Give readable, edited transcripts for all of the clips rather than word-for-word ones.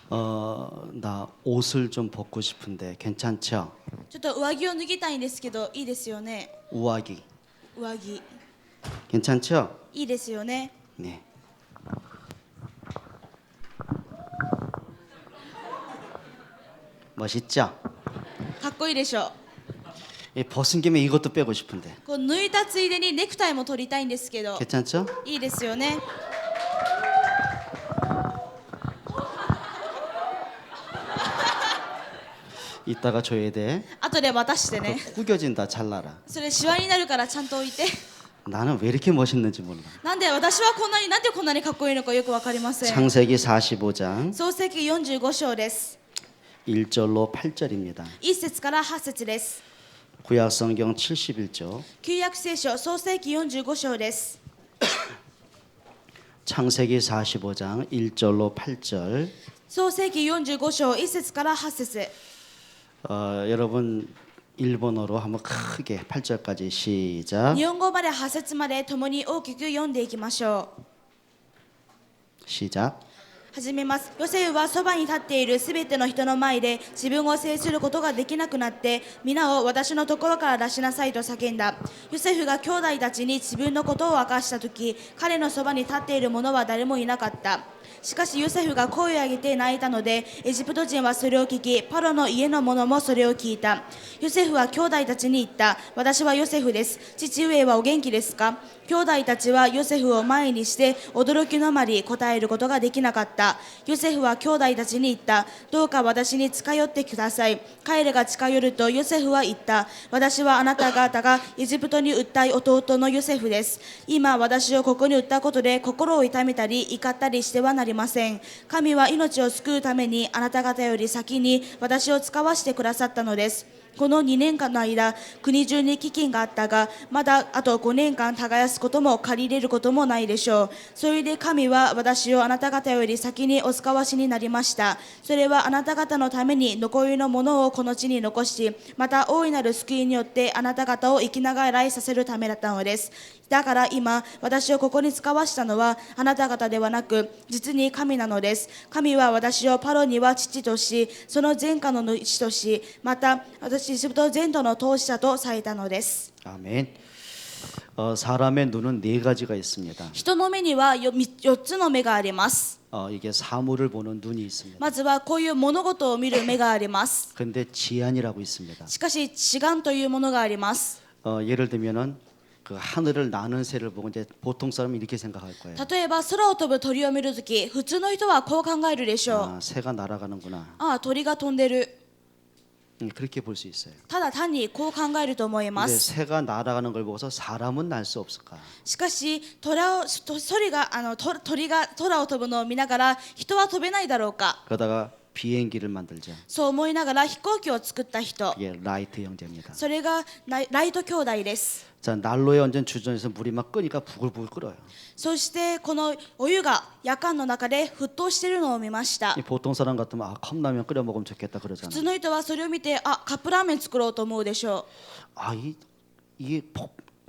나 옷을 좀 벗고 싶은데 괜찮죠? ちょっと上着を脱ぎたいんですけどいいですよね。 우아기 上着 괜찮죠? いいですよね。 네. 멋있죠? かっこいいでしょ。 벗은 김에 이것도 빼고 싶은데 こう脱いだついでにネクタイも取りたいんですけど 괜찮죠? いいですよね。 이따가 줘야 돼. 後で渡してね。 구겨진다 잘라라. それシワになるからちゃんと置いて。 나는 왜 이렇게 멋있는지 몰라. なんで私はなんでこんなにかっこいいのかよくわかりません。 창세기 45장 創世記45章です。 1절로 8절입니다. 1節から8節です。 구약 성경 71조 旧約聖書創世記45章です。 창세기 45장 1절로 8절 創世記45章1節から8節 여러분 일본어로 한번 크게 8절까지 시작 日本語まで8節まで共に大きく読んでいきましょう。 시작 始めます。ヨセフはそばに立っているすべての人の前で自分を制することができなくなって皆を私のところから出しなさいと叫んだ。ヨセフが兄弟たちに自分のことを明かしたとき彼のそばに立っている者は誰もいなかった。しかしヨセフが声を上げて泣いたのでエジプト人はそれを聞きパロの家の者もそれを聞いた。ヨセフは兄弟たちに言った。私はヨセフです。父上はお元気ですか？兄弟たちはヨセフを前にして驚きのあまり答えることができなかった。ヨセフは兄弟たちに言った。どうか私に近寄ってください。彼らが近寄るとヨセフは言った。私はあなた方がエジプトに売った弟のヨセフです。今私をここに売ったことで心を痛めたり怒ったりしてはなりません。神は命を救うためにあなた方より先に私を使わせてくださったのです。この2年間の間、国中に飢饉があったが、まだあと5年間耕すことも借り入れることもないでしょう。それで神は私をあなた方より先にお使わしになりました。それはあなた方のために残りのものをこの地に残し、また大いなる救いによってあなた方を生きながらえさせるためだったのです。だから今、私をここに使わしたのはあなた方ではなく、実に神なのです。神は私をパロには父とし、その前科の主とし、また私エジプト全土の当事者とされたのです。 아멘. 사람의 눈은 네 가지가 있습니다. 人の目には4つの目があります。 이게 사물을 보는 눈이 있습니다. まずはこういう物事を見る目があります。 근데 지안이라고 있습니다. しかし知眼というものがあります。 예를 들면은 그 하늘을 나는 새를 보고 이제 보통 사람은 이렇게 생각할 거예요. 例えば空を飛ぶ鳥を見るとき、普通の人はこう考えるでしょう。 새가 날아가는구나. ああ、鳥が飛んでる。 그렇게 볼 수 있어요. ただ単にこう考えると思いま 근데 す。 새가 날아가는 걸 보고서 사람은 날 수 없을까? しかし鳥が空を飛ぶのを見ながら人は飛べないだろうか。 그러다가 비행기를 만들자. そう思いながら飛行機を作った人。 이게 라이트 형제입니다. それがライト兄弟です。 자, 난로에 얹은 주전에서 물이 막 끓으니까 부글부글 끓어요. そしてこのお湯が夜間の中で沸騰しているのを見ました。 이 보통 사람 같으면 컵라면 끓여 먹으면 좋겠다 普 그러잖아요. 通の人はそれを見てカップラーメン作ろうと思うでしょ 이게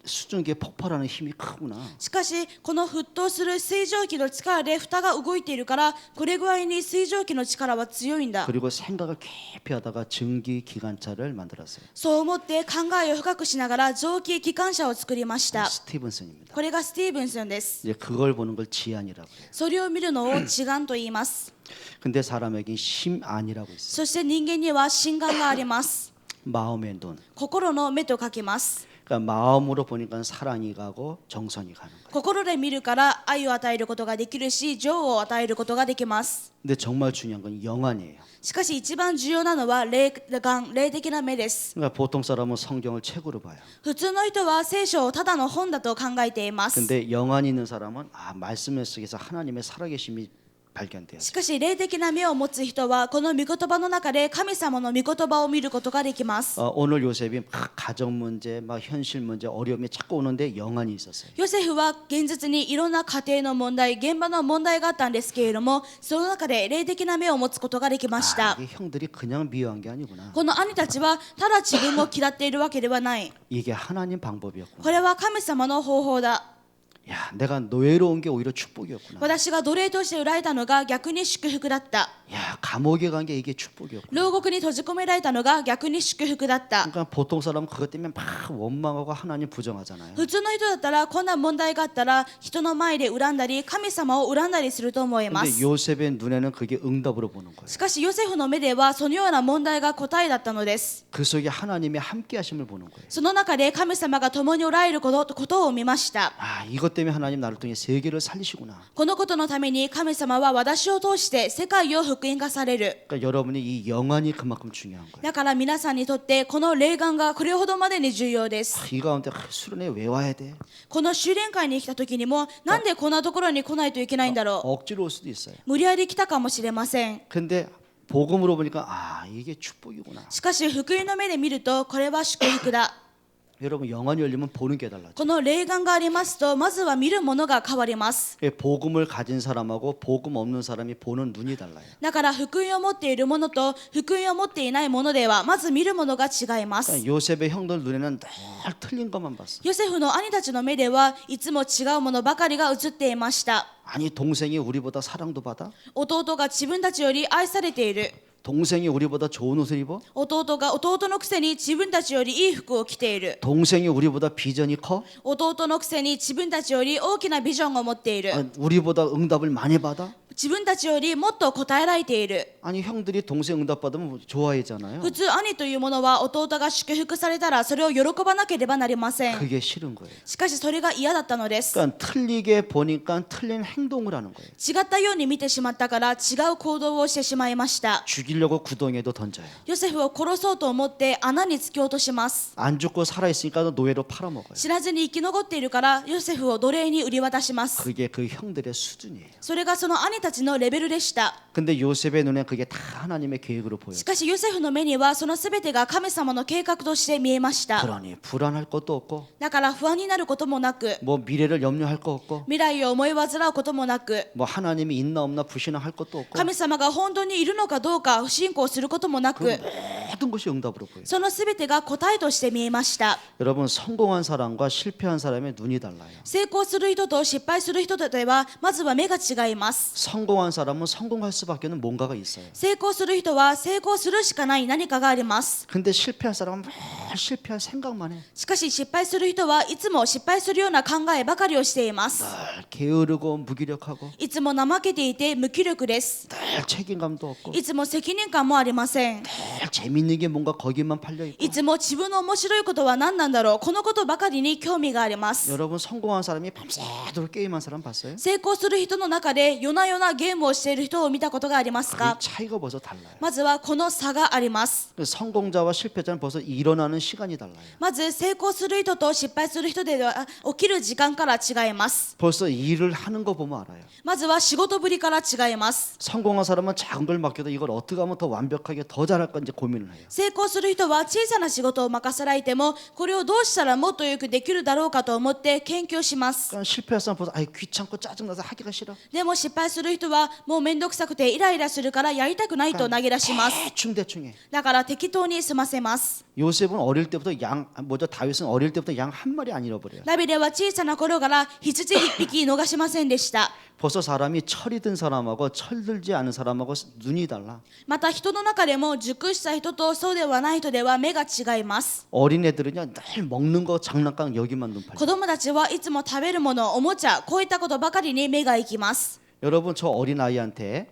수증기에 폭발하는 힘이 크구나. う。しかしこの沸騰する水蒸気の力で蓋が動いているからこれぐらいに水蒸気の力は強いんだ。 그리고 생각을 깊이 하다가 증기 기관차를 만들었어요. そう思って考えを深くしながら蒸気機関車を作りました。 스티븐슨입니다. これがスティーブンソンです。 이제 그걸 보는 걸 지안이라고 해요. それを見るのを知眼と言います。 근데 사람에게 심안이라고 있어요. そして人間には心眼があります。 마음의 눈. 心の目と書きます。 그러니까 마음으로 보니까 사랑이 가고 정성이 가는 거예요. 心で見るから愛を与えることができるし情を与えることができます。 근데 정말 중요한 건 영안이에요. しかし一番重要なのは霊的な目です。 그러니까 보통 사람은 성경을 책으로 봐요. 普通の人は聖書をただの本だと考えています。 근데 영안이 있는 사람은 말씀 속에서 하나님의 살아계심이 발견돼요. しかし霊的な目を持つ人はこの御言葉の中で神様の御言葉を見ることができます。 오늘 요셉이 막 가정 문제, 막 현실 문제, 어려움이 자꾸 오는데 영안이 있었어요. ヨセフは現実にいろんな家庭の問題、現場の問題があったんですけれども、その中で霊的な目を持つことができました。 이게 형들이 그냥 미워한 게 아니구나. この兄たちはただ自分を嫌っているわけではない。 이게 하나님 방법이었구나. これは神様の方法だ。 야, 내가 노예로 온 게 오히려 축복이었구나. 私が奴隷として売られたのが逆に祝福だった。 야, 감옥에 간 게 이게 축복이었구나. 牢獄に閉じ込められたのが逆に祝福だった。 그러니까 보통 사람은 그것 때문에 막 원망하고 하나님 부정하잖아요. 普通の人だったらこんな問題があったら人の前で恨んだり神様を恨んだりすると思いま 근데 す。 요셉의 눈에는 그게 응답으로 보는 거예요. しかしヨセフの目ではそのような問題が答えだったのです。 그 속에 하나님의 함께 하심을 보는 거예요. その中で神様が共におられることを見ました。 아, 이것 때문에 하나님 나를 통해 세계를 살리시구나. このことのために神様は私を通して世界を福音化される。 그러니까 여러분이 이 영안이 그만큼 중요한 거예요. だから皆さんにとってこの霊感がこれほどまでに重要です。 이 가운데 수련회 왜 와야 돼? この修練会に来た時にもなんでこんなところに来ないといけないんだろう。 억지로 올 수도 있어요. 無理やり来たかもしれません。 근데 복음으로 보니까 아, 이게 축복이구나. しかし福音の目で見るとこれは祝福だ。 여러분 영안이 열리면 보는 게 달라져. この霊感がありますとまずは見るものが変わります。 복음을 가진 사람하고 복음 없는 사람이 보는 눈이 달라요. だから福音を持っているものと福音を持っていないものではまず見るものが違います。 그러니까 요셉의 형들 눈에는 늘 틀린 것만 봤어. ヨセフの兄たちの目ではいつも違うものばかりが映っていました。 아니 동생이 우리보다 사랑도 받아? 弟が自分たちより愛されている。 동생이 우리보다 좋은 옷을 입어? 弟が弟のくせに自分たちよりいい服を着ている。 동생이 우리보다 비전이 커? 弟のくせに自分たちより大きなビジョンを持っている。 아, 우리보다 응답을 많이 받아? 自分たちよりもっと答えられている。 아니 형들이 동생 응답 받으면 좋아하잖아요. 普通兄というものは弟が祝福されたらそれを喜ばなければなりません。 그게 싫은 거예요. しかしそれが嫌だったのです。 그러니까 틀리게 보니까 틀린 행동을 하는 거예요. 違ったように見てしまったから違う行動をしてしまいました。 죽이려고 구덩이에도 던져요. ヨセフを殺そうと思って穴に突き落とします。 안 죽고 살아 있으니까 노예로 팔아먹어요. 知らずに生き残っているからヨセフを奴隷に売り渡します。 그게 그 형들의 수준이에요. それがその兄たちのレベルでした。 근데 요셉의 눈에 그게 다 하나님의 계획으로 보여요. しかしヨセフの目にはそのすべてが神様の計画として見えました。 그러니 불안할 것도 없고 だから不安になることもなく、 뭐 미래를 염려할 거 없고 未来を思い煩うこともなく、 뭐 하나님이 있나 없나 불신앙할 것도 없고 神様が本当にいるのかどうか不信仰することもなく、 모든 것이 응답으로 보여요. そのすべてが答えとして見えました。 여러분 성공한 사람과 실패한 사람의 눈이 달라요. 成功する人と失敗する人とではまずは目が違います。 성공한 사람은 성공할 수밖에는 뭔가가 있어요. 成功する人は成功するしかない何かがあります。 근데 실패한 사람은 늘 실패할 생각만 해. しかし失敗する人はいつも失敗するような考えばかりをしています。 늘 게으르고 무기력하고 いつも怠けていて無気力です。 늘 책임감도 없고 いつも責任感もありません。 늘 재밌는 게 뭔가 거기만 팔려있고 いつも自分の面白いことは何なんだろう、このことばかりに興味があります。 여러분 성공한 사람이 밤새도록 게임한 사람 봤어요? 成功する人の中で夜な夜なゲームをしている人を見たことがありますか？ 그 차이가 벌써 달라요. まずはこの差があります。 성공자와 실패자는 벌써 일어나는 시간이 달라요. まず成功する人と失敗する人では起きる時間から違います。 벌써 일을 하는 거 보면 알아요. まずは仕事ぶりから違います。 성공한 사람은 작은 걸 맡겨도 이걸 어떻게 하면 더 완벽하게 더 잘할 건지 고민을 해요. 成功する人は小さな仕事を任せられてもこれをどうしたらもっとよくできるだろうかと思って研究します。 그러니까 실패한 사람 벌써 아이 귀찮고 짜증나서 하기가 싫어. でも失敗する人はもうめんどくさくてイライラするからやりたくないと投げ出します。 대충 해. だから適当に済ませます。 요셉은 어릴 때부터 다윗은 어릴 때부터 양 한 마리 안 잃어버려요. ダビデは小さな頃から羊一匹逃しませんでした。 벌써 사람이 철이 든 사람하고 철들지 않은 사람하고 눈이 달라. また人の中でも熟した人とそうではない人では目が違います。 어린애들은요 늘 먹는 거 장난감 여기만 눈 팔려. 子供たちはいつも食べるもの、おもちゃ、こういったことばかりに目が行きます。 여러분 저 어린 아이한테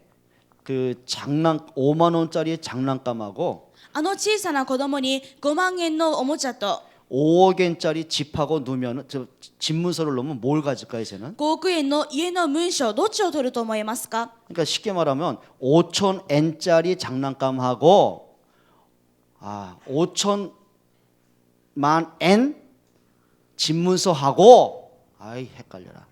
그 5만 원짜리 장난감하고 あの小さな子供に5万円のおもちゃと 5억 엔짜리 집하고 놓으면 집문서를 놓으면 뭘 가질까요, 쟤는? 5億円の家の文書、どっちを取ると思いますか？ 그러니까 쉽게 말하면 5천 엔짜리 장난감하고 5천만 엔 집문서하고 아이 헷갈려라.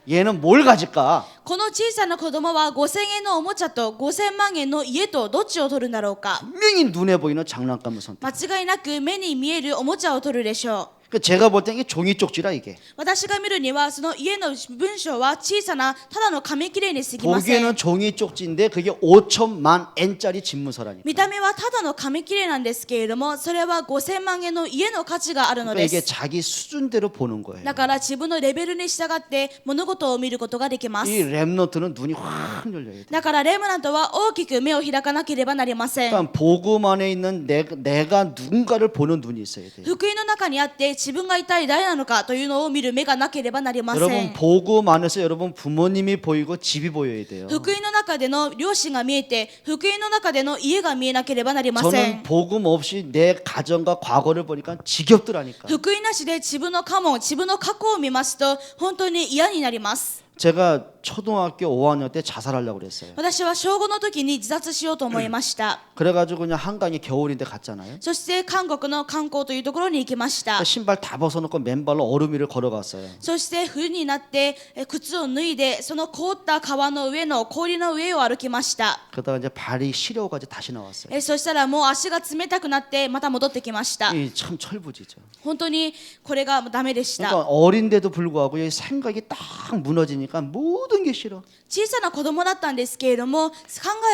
얘는 뭘 가질까? この小さな子供は5000円のおもちゃと5000万円の家とどっちを取るんだろうか？ 분명히 눈에 보이는 장난감을 선택. 間違いなく目に見えるおもちゃを取るでしょう。그 제가 볼 때 이게 종이 쪽지라 이게. 私が見るにはその家の文章は小さなただの紙切れに過ぎません。 보기에는 종이 쪽지인데 그게 5천만 엔짜리 집무서라니까. 見た目はただの紙切れなんですけれども、それは5000万円の家の価値があるの 그러니까 で 이게 す。 자기 수준대로 보는 거예요. だから自分のレベルに従って物事を見ることができます。 이 렘넌트는 눈이 확 열려야 돼. だからレムナントは大きく目を開かなければなりません。 그러니까 복음 안에 있는 내가 누군가를 보는 눈이 있어야 돼요. 福音の中にあって自分が一体誰なのかというのを見る目がなければなりませ 여러분 ん。 복음 안에서 여러분 부모님이 보이고 집이 보여야 돼요. 福音の中での両親が見えて、福音の中での家が見えなければなりませ 저는 ん。 복음 없이 내 가정과 과거를 보니까 지겹더라니까. 福音なしで自分の家紋、自分の過去を見ますと本当に嫌になります。 제가 초등학교 5학년 때 자살하려고 그랬어요. 私は小5の時に自殺しようと思いました。 그래가지고 그냥 한강에 겨울인데 갔잖아요. そして韓国の観光というところに行きました。 신발 다 벗어놓고 맨발로 얼음 위를 걸어갔어요. そして冬になって靴を脱いでその凍った川の上の氷の上を歩きました。 그러다가 이제 발이 시려가지고 다시 나왔어요. そしたらもう足が冷たくなってまた戻ってきました。 이 참 철부지죠. 本当にこれがダメでした。 그러니까 어린데도 불구하고 이 생각이 딱 무너지니까 모든 게 싫어. 小さな子供だったんですけれども考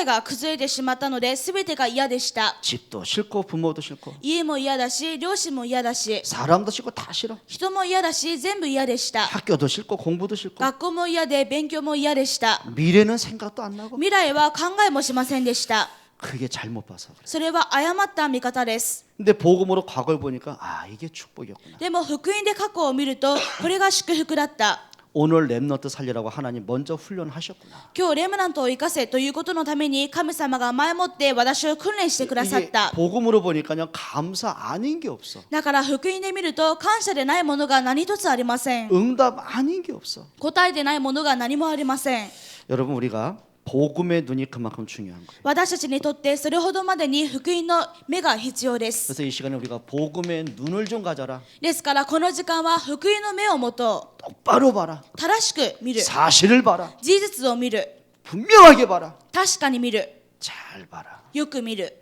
えが崩れてしまったので全てが嫌でした。 집도 싫고 부모도 싫고 家も嫌だし、両親も嫌だし、 사람도 싫고 다 싫어. 人も嫌だし、全部嫌でした。 학교도 싫고 공부도 싫고 学校も嫌で勉強も嫌でした。 미래는 생각도 안 나고 未来は考えもしませんでした。 그게 잘못 봐서 그래. それは誤った見方です。 근데 복음으로 과거를 보니까 아 이게 축복이었구나. でも福音で過去を見るとこれが祝福だった。 오늘 렘넌트 살리라고 하나님 먼저 훈련하셨구나. 今日レムナントを生かせということのために神様が前もって私を訓練してくださっ 이게 た。 복음으로 보니까요 감사 아닌 게 없어. だから福音で見ると感謝でないものが何一つありません。 응답 아닌 게 없어. 答えでないものが何もありません。 여러분 우리가 복음의 눈이 그만큼 중요한 거예요. 私たちにとってそれほどまでに福音の目が必要です。 그래서 이 시간에 우리가 복음의 눈을 좀 가져라. ですからこの時間は福音の目を持と 똑바로 봐라. う。正しく見る。 사실을 봐라. 事実を見る。 분명하게 봐라. 確かに見る。 잘 봐라. よく見る。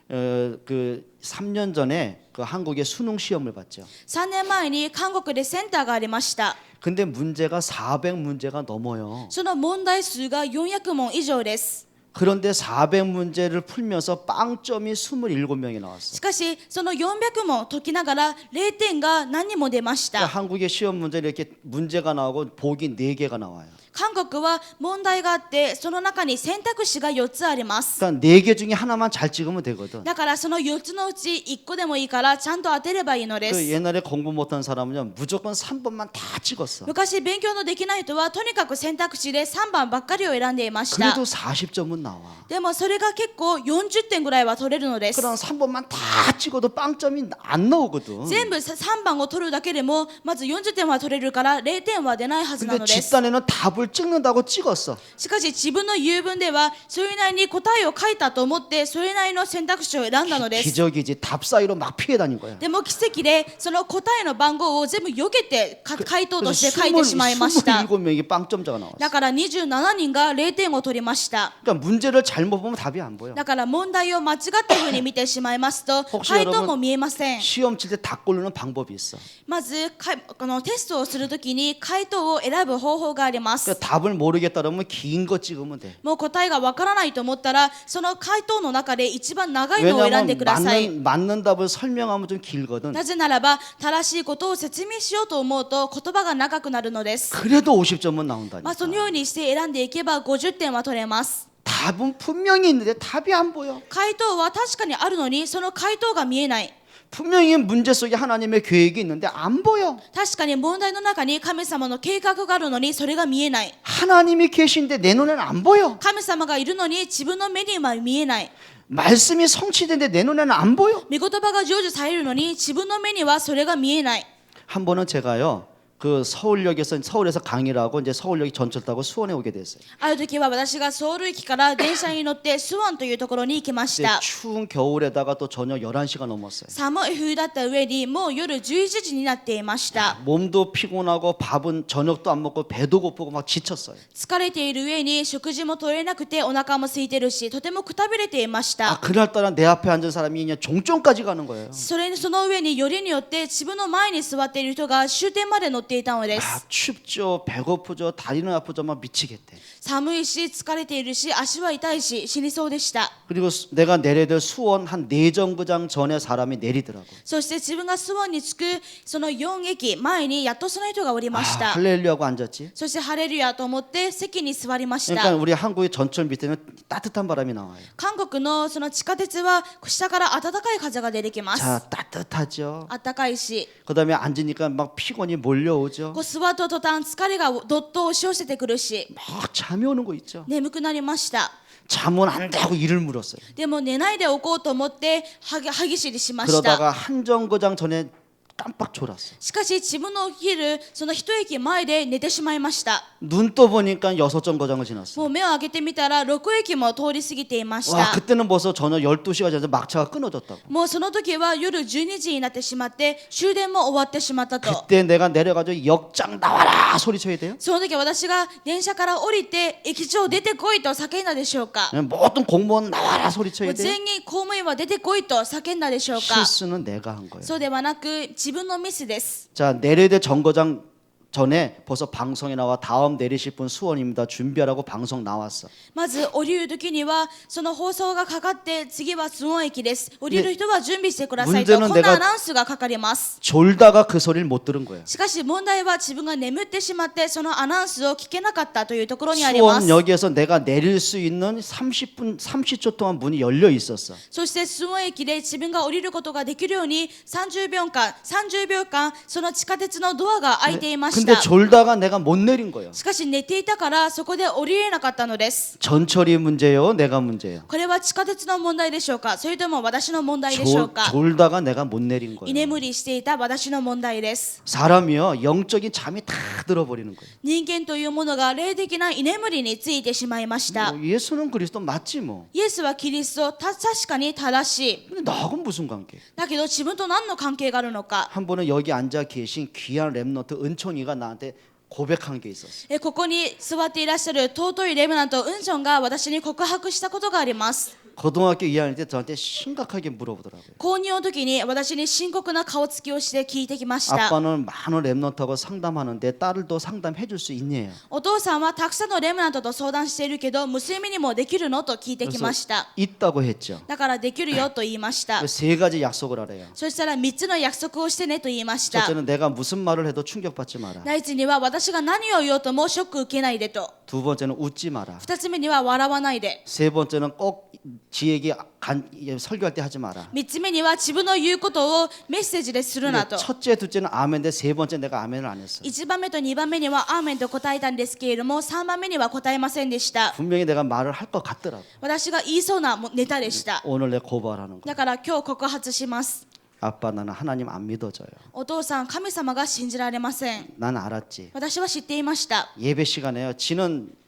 그 3년 전에 그 한국의 수능 시험을 봤죠. 3年前に韓国でセンターがありました。 근데 문제가 400문제가 넘어요. その問題数が400問以上です。 그런데 400문제를 풀면서 빵점이 27명이 나왔어. しかしその400問解きながら0点が何にも出まし 그러니까 た。 한국의 시험 문제 이렇게 문제가 나오고 보기 4개가 나와요. 韓国は問題があってその中に選択肢が4つあります。 그러니까 4개 중에 하나만 잘 찍으면 되거든. だからその4つのうち1個でもいいからちゃんと当てればいいので 그 す。 옛날에 공부 못한 사람은요 무조건 3번만 다 찍었어. 昔勉強のできない人はとにかく選択肢で3番ばっかりを選んでいました。 그래도 40점은 나와. でもそれが結構40点ぐらいは取れるのです。 그럼 3번만 다 찍어도 빵점이 안 나오거든. 全部3番を取るだけでもまず40点は取れるから0点は出ないはずな 근데 のです。 집단에는 답을 찍는다고 찍었어. しかし自分の言う分ではそれなりに答えを書いたと思ってそれなりの選択肢を選んだのです。 기적이지. 답 사이로 막 피해 다닌 거야. でも奇跡でその答えの番号を全部避けて回答として書いてしまいました。 27명이 빵점자가 나왔어. だから27人が0点を取りました。 그러니까 문제를 잘못 보면 답이 안 보여. だから問題を間違ったふうに見てしまいますと回答も見えません。 시험 칠 때 답 고르는 방법이 있어. まずこのテストをするときに回答を選ぶ方法があります。 그러니까 답을 모르겠다 그러면 긴 거 찍으면 돼. もう答えがわからないと思ったらその回答の中で一番長いのを選んで 왜냐하면 ください。 맞는 답을 설명하면 좀 길거든. なぜならば正しいことを説明しようと思うと言葉が長くなるのです。 그래도 50점은 나온다니까. そのようにして選んでいけば50点は取れます。 답은 분명히 있는데 답이 안 보여. 回答は確かにあるのにその回答が見えない。 분명히 문제 속에 하나님의 계획이 있는데 안 보여. 確かに問題の中に神様の計画があるのにそれが見えない。 하나님이 계신데 내 눈에는 안 보여. 神様がいるのに自分の目には見えない。 말씀이 성취되는데 내 눈에는 안 보여. 御言葉が成就されるのに自分の目にはそれが見えない。 한 번은 제가요 그 서울에서 강의를 하고 이제 서울역이 전철 타고 수원에 오게 됐어요. ある時は私がソウル駅から電車に乗ってスワンというところに行きまし 근데 た。 추운 겨울에다가 또 저녁 11시가 넘었어요. 寒い冬だった上にもう夜11時になっていました。 몸도 피곤하고 밥은 저녁도 안 먹고 배도 고프고 막 지쳤어요. 疲れている上に食事も取れなくてお腹も空いてるし、とてもくたびれていまし 아 た。 그날따라 내 앞에 앉은 사람이 그냥 종점까지 가는 거예요. その上によりによって自分の前に座っている人が終点まで乗っていたので 아 す。 춥죠, 배고프죠, 다리는 아프죠, 막 미치겠대. 寒いし疲れているし足は痛いし死にそうでした。 그리고 내가 내려야 될 수원 한 4정거장 전에 사람이 내리더라고. そして自分がスワンに着くその4駅前にやっとその人がおり 아, ました。 할렐루야하고 앉았지. そしてハレルヤと思って席に座りまし 그러니까 た。 우리 한국의 전철 밑에는 따뜻한 바람이 나와요. 韓国のその地下鉄は下から暖かい風が出てきます。 자, 따뜻하죠. 暖かいし、 그다음에 앉으니까 막 피곤이 몰려오죠. こう座った途端疲れがどっと押し寄せてくるし、 막 잠이 오는 거 있죠. 眠くなりました。 잠은 안 자고 이를 물었어요. でも寝ないでおこうと思って歯ぎしりしました。 그러다가 한 정거장 전에 깜빡 졸았어. しかし自分のお昼その一駅前で寝てしまいました。 눈 떠 보니까 6정거장을 지났어. もう目を開けてみたら6駅も通り過ぎていまし 와, た。 그때는 벌써 저녁 12시가 돼서 막차가 끊어졌다고. もうその時は夜12時になってしまって終電も終わってしまったと。 그때 내가 내려가지고 역장 나와라 소리쳐야 돼요. その時私が電車から降りて駅長出てこいと叫んだでしょうか。 모든 공무원 나와라 も 소리쳐야 う 돼요. 全員公務員は出てこいと叫んだでしょうか。 실수는 내가 한 거예요. そうではなく自分のミスです。 자, 내려야 될 정거장 전에 벌써 방송에 나와 다음 내리실 분 수원입니다. 준비하라고 방송 나왔어. まず降りる時にはその放送がかかって次はスウォン駅です。降りる人は準備してくださいと 문제는 こんな 내가 アナウンスがかかります。 졸다가 그 소리를 못 들은 거예요. しかし問題は自分が眠ってしまってそのアナウンスを聞けなかったというところにあります。 수원역에서 내가 내릴 수 있는 30초 동안 문이 열려 있었어. そしてスウォン駅で自分が降りることができるように30秒間その地下鉄のドアが開いていまし 근데 た。 졸다가 내가 못 내린 거예요. しかし寝ていたからそこで降りれなかったのです。 전철이 문제요, 내가 문제요. これは地下鉄の問題でしょうか、それとも私の問題でしょうか。 졸다가 내가 못 내린 居 거예요. 眠りしていた私の問題です。 사람이요, 영적인 잠이 다 들어버리는 거예요. 人間というものが霊的な居眠りについてしまいました。 뭐 예수는 그리스도 맞지 뭐. イエスはキリスト、確かに正しい。 근데 나하고는 무슨 관계? だけど自分と何の関係があるのか。 한 번은 여기 앉아 계신 귀한 랩런트 은총이가 나한테 고백한 게 있었어. ここに座っていらっしゃる尊いレムナントウンチョンが私に告白したことがあります。 고등학교 2학년 때 저한테 심각하게 물어보더라고요. 高2の時に私に深刻な顔つきをして聞いてきました。 아빠는 많은 랩런트하고 상담하는데 딸도 상담해 줄 수 있냐요. お父さんはたくさんのレムナントと相談しているけど娘にもできるのと聞いてきました。 있다고 했죠. だからできるよと言いました。 세 가지 약속을 하래요. そしたら3つの約束をしてねと言いました。 첫째는 내가 무슨 말을 해도 충격받지 마라. 第一には私が何を言おうともショック受けないでと。 두 번째는 웃지 마라. 2つ目には笑わないで。 세 번째는 꼭 지에게 설교할 때 하지 마라. 3つ目には自分の言うことをメッセージでするな 근데 と。 첫째, 둘째는 아멘인데 세 번째 내가 아멘을 안 했어. 1番目と2番目にはアーメンと答えたんですけれども3番目には答えませんでした。 분명히 내가 말을 할 것 같더라고. 私が言いそうなネタでした。 오늘 내 고발하는 거. だから今日告発します。 아빠 나는 하나님 안 믿어져요. お父さん、神様が信じられません。 난 알았지. 私は知っていました。 예배 시간에요. 지는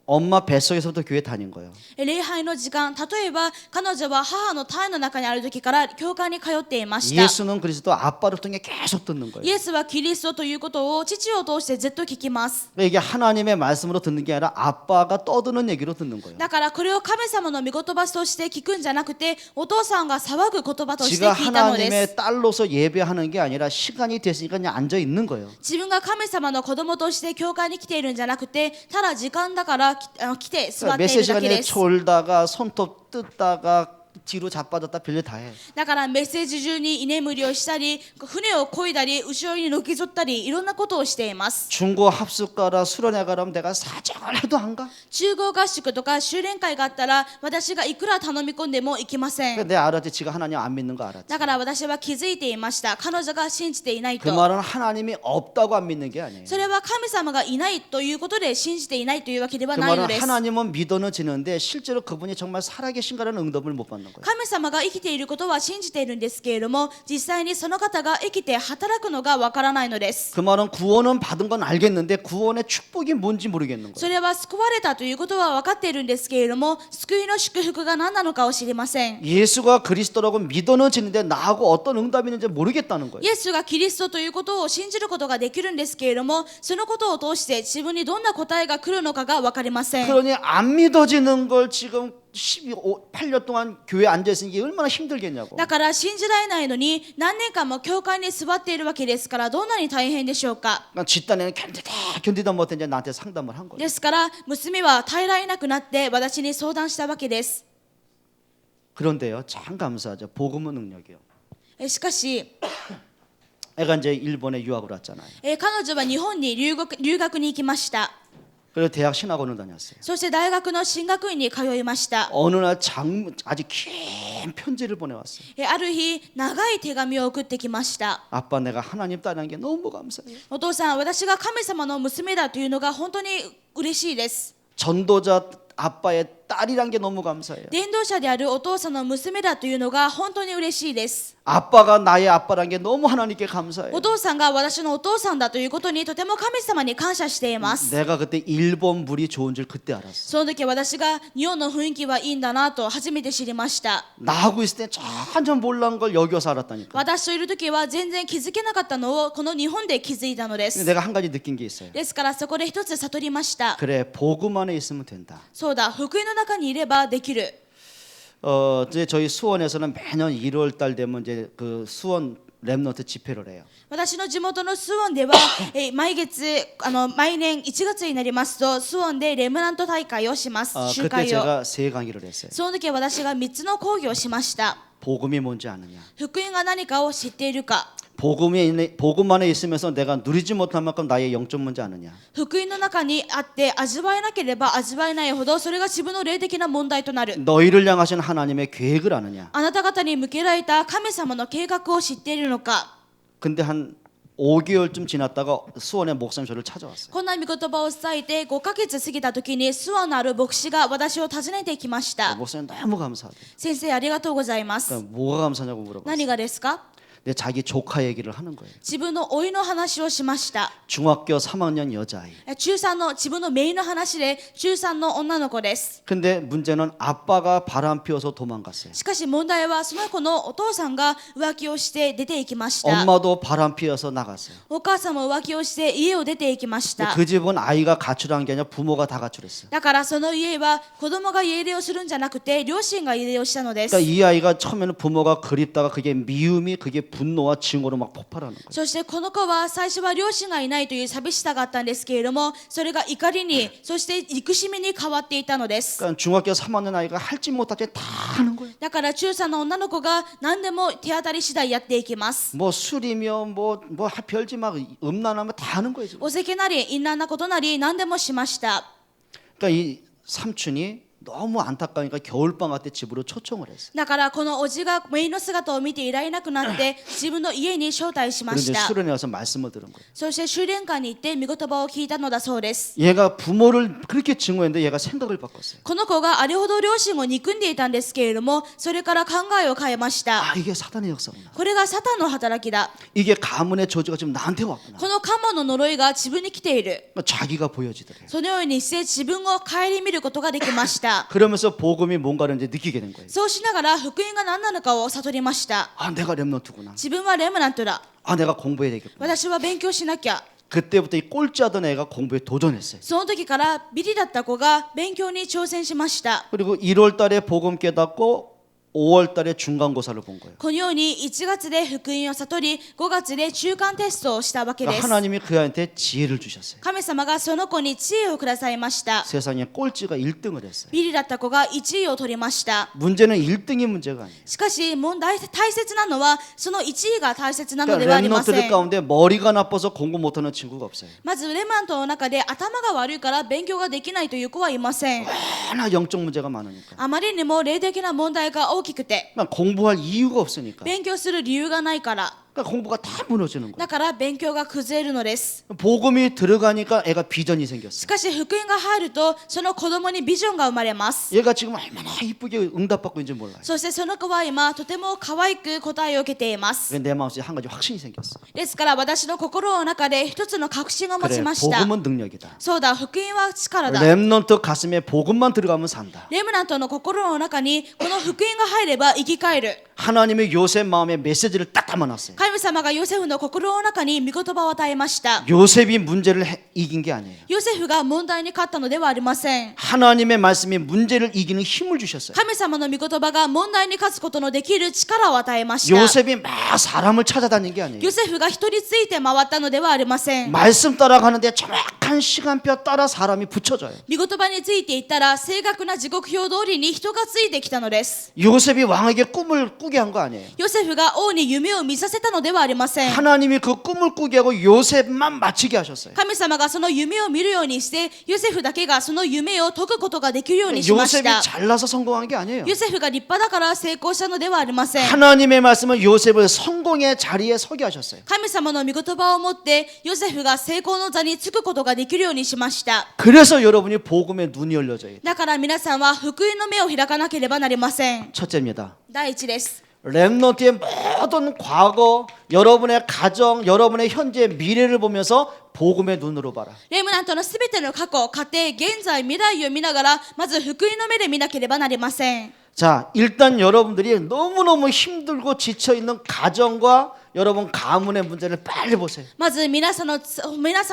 엄마 뱃속에서부터 교회 다닌 거예요. 礼拝の時間、例えば彼女は母の胎の中にある時から教会に通っていました。 예수는 그리스도 아빠를 통해 계속 듣는 거예요. イエスはキリストということを父を通してずっと聞きます。 이게 하나님의 말씀으로 듣는 게 아니라 아빠가 떠드는 얘기로 듣는 거예요. だからこれを神様の御言葉として聞くんじゃなくてお父さんが騒ぐ言葉として 지가 聞いたのです。 하나님의 딸로서 예배하는 게 아니라 시간이 됐으니까 그냥 앉아 있는 거예요. 自分が神様の子供として教会に来ているんじゃなくてただ時間だから来て座ってい 메시지 るだけ 시간에 です。 졸다가 손톱 뜯다가 뒤로 자빠졌다 별일 다 해. だからメッセージ中に居眠りをしたり船を漕いだり後ろにのけぞったりいろんなことをしています。 중고 합숙 가라 수련회 가라면 내가 사정을 해도 안 가. 中合合宿とか修練会があったら私がいくら頼み込んでも行きません。 근데 내가 알았지. 지가 하나님 안 믿는 거 알았지. だから私は気づいていました。彼女が信じていない 그 と。 말은 하나님이 없다고 안 믿는 게 아니에요. それは神様がいないということで信じていないというわけでは 그 ないの 말은 です。 하나님은 믿어는 지는데 실제로 그분이 정말 살아계신가라는 응답을 못 받는 거예요. 받는 거예요. 神様が生きていることは信じているんですけれども、実際にその方が生きて働くのがわからないのです。 그 말은 구원은 받은 건 알겠는데 구원의 축복이 뭔지 모르겠는 そ 거예요. れは救われたということは分かっているんですけれども、救いの祝福が何なのかを知りません。 예수가 그리스도라고 믿어는 지는데 나하고 어떤 응답이 있는지 모르겠다는 거예요. イエスがキリストということを信じることができるんですけれども、そのことを通して自分にどんな答えが来るのかが分かりません。 그러니 안 믿어지는 걸 지금 8년 동안 교회에 앉아있으니 이게 얼마나 힘들겠냐고. だから信じられないのに何年間も教会に座っているわけですから、どんなに大変でしょうか。 그러니까 집단에는 견디다 못해 이제 나한테 상담을 한 거예요. ですから娘は耐えられなくなって私に相談したわけです。 그런데요, 참 감사하죠. 복음은 능력이요. しかし 애가 이제 일본에 유학을 왔잖아요. 彼女は日本に留学に行きました。 그래서 대학 신학원을 다녔어요. そして大学の進学院に通いました。 어느 날 아주 긴 편지를 보내왔어요. ある日長い手紙を送ってきました。 아빠 내가 하나님 딸이라는 게 너무 감사해요. お父さん、私が神様の娘だというのが本当に嬉しいです。 전도자 아빠의 딸이란 게 너무 감사해요. 伝道者であるお父さんの娘だというのが本当に嬉しいです。 아빠가 나의 아빠란 게 너무 하나님께 감사해요. お父さんが私のお父さんだということにとても神様に感謝しています。 내가 그때 일본 물이 좋은 줄 그때 알았어. その時私が日本の雰囲気はいいんだなと初めて知りました。 나하고 있을 때 전혀 몰랐던 걸 여기 와서 알았다니까. 私といる時は全然気づけなかったのをこの日本で気づいたので 근데 す。 내가 한 가지 느낀 게 있어요. ですからそこで一つ悟りました。 그래, 복음 안에 있으면 된다. そうだ、福音の中にいればできる。 이제 저희 수원에서는 매년 1월 달 되면 이제 그 수원 랩넌트 집회를 해요. 私の地元のスウォンでは毎年1月になりますとスウォンでレムナント大会をします。集 그때 会を。 제가 세 강의를 했어요. その時私が3つの講義をしました。 복음이 뭔지 아느냐. 福音が何かを知っているか。 복음 안에 있으면서 내가 누리지 못한 만큼 나의 영적 문제 아느냐. 福音の中にあって味わえなければ味わえないほどそれが自分の霊的な問題となる。 너희를 향하신 하나님의 계획을 아느냐. あなた方に向けられた神様の計画を知っているのか。 근데 한 5개월쯤 지났다가 수원의 목사님 저를 찾아왔어요. こんな御言葉を伝えて5ヶ月過ぎた時にスワンのある牧師が私を訪ねてきました。 목사님 너무 감사하대. 先生ありがとうございます。 그러니까 뭐가 감사냐고 물어봤어요. 何がですか。 근데 자기 조카 얘기를 하는 거예요. 自分の甥の話をしました。 중학교 3학년 여자아이. 中3の自分の姪の話で中3の女の子です。 근데 문제는 아빠가 바람 피워서 도망갔어요. しかし問題はその子のお父さんが浮気をして出て行きました。 엄마도 바람 피워서 나갔어요. お母さんも浮気をして家を出て行きました。 그 집은 아이가 가출한 게 아니라 부모가 다 가출했어요. だからその家は子供が家出をするんじゃなくて両親が家出をしたのです。 그러니까 이 아이가 처음에는 부모가 그립다가 그게 미움이 그게 분노와 증오로 막 폭발하는 거예요. そしてこの子は最初は両親がいないという寂しさがあったんですけれども、それが怒りにそして憎しみに変わっていたのです。 그러니까 중학교 3학년 아이가 할지 못할지 다 하는 거예요. だから中3の女の子が何でも手当たり次第やっていきます。 뭐 술이며 뭐 별지 막 음란하면 다 하는 거예요. 지금. お酒なり淫乱なことなり何でもしました。 그러니까 이 삼촌이 너무 안타까우니까 겨울방학 때 집으로 초청을 했어요. だからこのおじが姪の姿を見ていられなくなって自分の家に招待しま 그런데 した。 수련회 와서 말씀을 들은 거예요. そして修練会に行って御言葉を聞いたのだそうです。 얘가 부모를 그렇게 증오했는데 얘가 생각을 바꿨어요. この子があれほど両親を憎んでいたんですけれども、それから考えを変えました。 아 이게 사단의 역사구나. これがサタンの働きだ。 이게 가문의 저주가 지금 나한테 왔구나. このカモの呪いが自分に来ている。 자기가 보여지더래요. そのようにして自分を顧みることができました。 그러면서 복음이 뭔가를 이제 느끼게 된 거예요. そうしながら福音が何なのかを悟りました。 아 내가 렘넌트구나. 自分はレムナントだ。 아 내가 공부해야 되겠구나. 私は勉強しなきゃ。 그때부터 이 꼴찌하던 애가 공부에 도전했어요. その時からビリだった子が勉強に挑戦しました。 그리고 1월 달에 복음 깨닫고 5월 달에 중간고사를 본 거예요. このように1月で福音を悟り、5月で中間テストをしたわけで 그러니까 す。 하나님이 그한테 지혜를 주셨어요. 神様がその子に知恵をくださいました。 세상에 꼴찌가 1등을 했어요. ビリだった子が1位を取りました。 문제는 1등이 문제가 아니에요. しかし大切なのはその1位が大切なのではあ 그러니까 りませ 렘넌트들 ん。 가운데 머리가 나빠서 공부 못하는 친구가 없어요. まずレムナントの中で頭が悪いから勉強ができないという子はいません。 워낙 영적 문제가 많으니까. あまりにも霊的な問題が大きくて 그러니까 공부할 이유가 없으니까. 勉強する理由がないから。 그러니까 공부가 다 무너지는 거예요. だから勉強が崩れるのです。 복음이 들어가니까 애가 비전이 し 생겼어요. かし福音が入るとその子供にビジョンが生まれます。 얘가 지금 얼마나 이쁘게 응답받고 있는지 몰라요. そしてその子は今とても可愛く答えを受けています。 내 마음속에 한 가지 확신이 생겼어. ですから私の心の中で一つの確信を持 그래, ちました。 복음은 능력이다. そうだ、福音は力だ。 렘넌트 가슴에 복음만 들어가면 산다. レムナントの心の中にこの福音が入れば生き返る。 하나님이 요셉 마음에 메시지를 딱 담아놨어요. 神様がヨセフの心の中に御言葉を与えました。 요셉이 문제를 이긴 게 아니에요. ヨセフが問題に勝ったのではありません。 하나님의 말씀이 문제를 이기는 힘을 주셨어요. 神様の御言葉が問題に勝つことのできる力を与えました。 요셉이 막 사람을 찾아다닌 게 아니에요. ヨセフが人について回ったのではありません。 말씀 따라가는데 정확한 시간표 따라 사람이 붙여져요. 御言葉についていったら正確な時刻表通りに人がついてきたのです。 요셉이 왕에게 꿈을 꾸게 한 거 아니에요. ヨセフが王に夢を見させたのではありません。 하나님이 그 꿈을 꾸게 하고 요셉만 맞히게 하셨어요. 神様がその夢を見るようにしてヨセフだけがその夢を解くことができるようにしまし 요셉이 た。 잘나서 성공한 게 아니에요. ヨセフが立派だから成功したのではありません。 하나님의 말씀은 요셉을 성공의 자리에 서게 하셨어요. 神様の御言葉を持ってヨセフが成功の座につくことができるようにしました。 그래서 여러분이 복음의 눈이 열려져야 돼요. だから皆さんは福音の目を開かなければなりません。 첫째입니다. 第一です。 렘넌트의 모든 과거, 여러분의 가정, 여러분의 현재 미래를 보면서 복음의 눈으로 봐라. レムナントのすべての過去、家庭、現在、未来を見ながらまず福音の目で見なければなりません。 자, 일단 여러분들이 너무너무 힘들고 지쳐있는 가정과 여러분 가문의 문제를 빨리 보세요. まず皆さん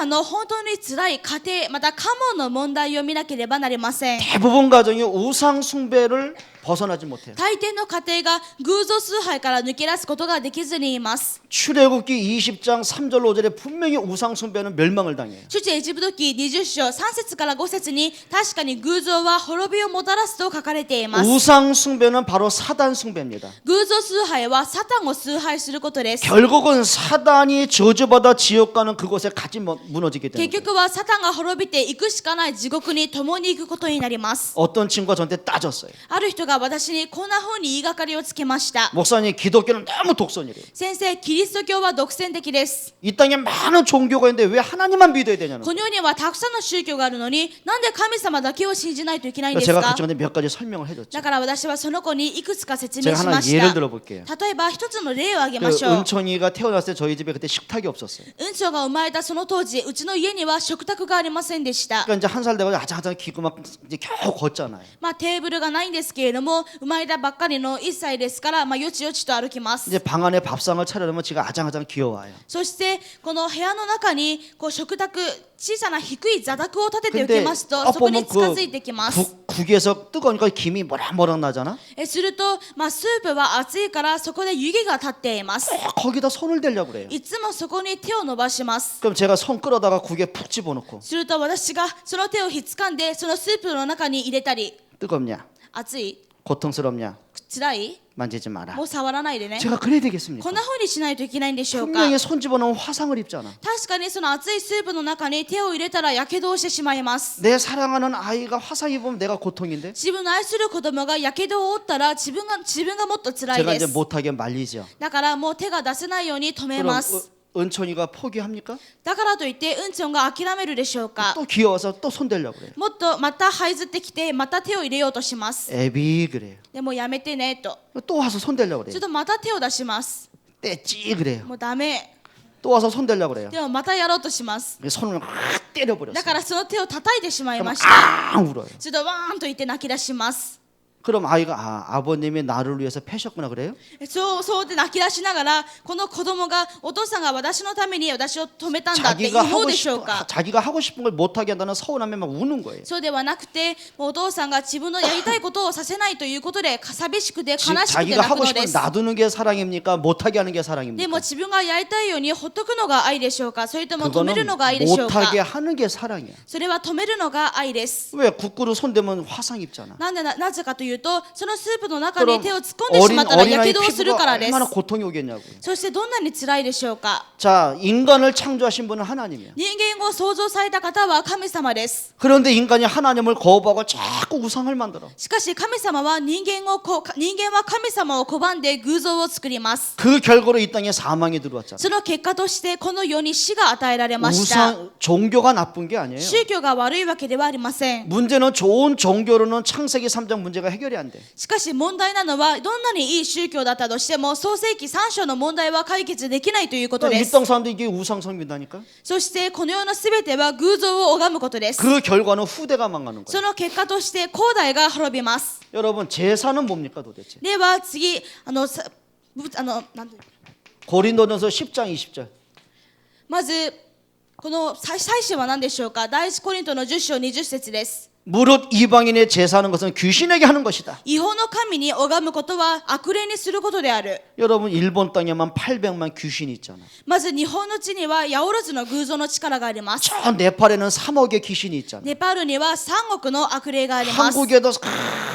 の本当に辛い家庭、また家門の問題を見なければなりません。 대부분 가정이 우상 숭배를 벗어나지 못해요. 大抵の家庭が偶像崇拝から抜け出すことができずにいます。 출애굽기 20장 3절 5절에 분명히 우상 숭배는 멸망을 당해요. 出エジプト記20章3節から5節に確かに偶像は滅びをもたらすと書かれています。 우상 숭배는 바로 사단 숭배입니다. 偶像崇拝はサタンを崇拝することです。 결국은 사단이 저주받아 지옥 가는 그곳에 같이 무너지게 되는 結 거예요. 局はサタンが滅びていくしかない地獄に共に行くことになります。 어떤 친구가 저한테 따졌어요. ある人が私にこんな風に言いがかりをつけました。 목사님, 기독교는 너무 독선이래요. 先生、キリスト教は独占的です。 이 땅에 많은 종교가 있는데 왜 하나님만 믿어야 되냐는 この世にはたくさんの宗教があるのになんで神様だけを信じないといけないんです 제가 か。 그쪽에 몇 가지 설명을 해줬죠. だから私はその子にいくつか説明 제가 し 하나 まし 예를 た。 들어볼게요. 例えば一つの例を挙げ 그 ましょう。 은총이가 태어났을 때 저희 집에 그때 식탁이 없었어요. 運長が生まれたその当時、うちの家には食卓がありませんでした。 그러니까 이제 한 살 되고 아장아장 기고 막 이제 겨우 걷잖아요. テーブルがないんですけれども、生まれたばっかりの1歳ですから、よちよちと歩きます。 이제 방 안에 밥상을 차려놓으면 지가 아장아장 기어와요. そしてこの部屋の中に食卓、小さな低い座卓を立てておき 근데 ますと、 아 そこに 보면 近づいてきます。 국에서 뜨거우니까 김이 모락모락 나잖아. すると、スープは熱いからそこで湯気が立っています。 거기다 손을 대려고 그래요. いつもそこに手を伸ばします。 그럼 제가 손 끌어다가 국에 푹 집어넣고 すると私がその手をひっつかんでそのスープの中に入れたり、 뜨겁냐? 熱い、 고통스럽냐? 辛い、 만지지 마라. もう触らないでね。 제가 그래야 되겠습니까? こんな風にしないといけないんでしょうか。 분명히 손 집어넣으면 화상을 입잖아. 確かにその熱いスープの中に手を入れたらやけどをしてしまいます。 내 사랑하는 아이가 화상 입으면 내가 고통인데 自分の愛する子供がやけどを負ったら自分がもっと辛い 제가 で 이제 す。 못하게 말리죠. だからもう手が出せないように止め 그럼 ます。 은총이가 포기합니까? だからといってうんちょんが諦めるでしょうか。 또 귀여워서 또 손 대려고 그래요. もっとまた這いずってきてまた手を入れようとします。 애비 그래요. でもやめてねと。 또 와서 손 대려고 ちょ 그래요. っとまた手を出します。 떼찌 그래요. もうダメ。 또 와서 손 대려고 그래요. でもまたやろうとします。 손을 확 때려버렸어요. だからその手を叩いてしまい 그럼 ました。 아 울어요. ちょっとワーンと言って泣き出します。 그럼 아이가 아버님이 나를 위해서 패셨구나 그래요? そうで泣き出しながらこの子供がお父さんが私のために私を止めたんだって言おうでしょうか。 자기가 하고 싶은 걸 못하게 한다는 서운함에 막 우는 거예요. そうではなくてもうお父さんが自分のやりたいことをさせないということで寂しくて悲しくて 자기가 泣く 하고 の 싶은 です。 놔두는 게 사랑입니까? 못하게 하는 게 で 사랑입니까? も自分がやりたいようにほっとくのが愛でしょうか、それとも止め 그거는 るのが愛でしょうか。 못하게 하는 게 사랑이야. それは止めるのが愛です。 왜 국구로 손대면 화상 입잖아. なぜかといいうと、そのスープの中に 그럼 手を突っ込んでしまったらや 어린아이 けどをするか 피부가 らです。 얼마나 고통이 오겠냐고요. そしてどんなに辛いでしょうか。 자, 인간을 창조하신 분은 하나님이에요. 人間を創造された方は神様です。 그런데 인간이 하나님을 거부하고 자꾸 우상을 만들어. しかし神様は人間は神様を拒んで偶像を作ります。 그 결과로 이 땅에 사망이 들어왔잖아요. その結果としてこの世に死が与えられました。 종교가 나쁜 게 아니에요. 宗教が悪いわけではありません。 문제는 좋은 종교로는 창세기 3장 문제가 해결이 안 돼. しかし問題なのは、どんなにいい宗教だったとしても創世記3章の問題は解決できないということで 이 す。 땅 사람들이 이게 우상성 믿다니까. そしてこの世のすべては偶像を拝むことです。 그 결과는 후대가 망하는 そ 거예요. の結果として後代が滅びます。 여러분 제사는 뭡니까 도대체? では次、なんて고린도전서 10장 20절. まずこの祭司は何でしょうか。第一コリントの10章20節です。 무릇 이방인의 제사하는 것은 귀신에게 하는 것이다. 違法の神に拝むことは悪霊にすることである。 여러분 일본 땅에만 800만 귀신이 있잖아요. まず日本の地には八百万の偶像の力があります。 저 네팔에는 3억의 귀신이 있잖아요. ネパールには3億の悪霊があります。 한국에도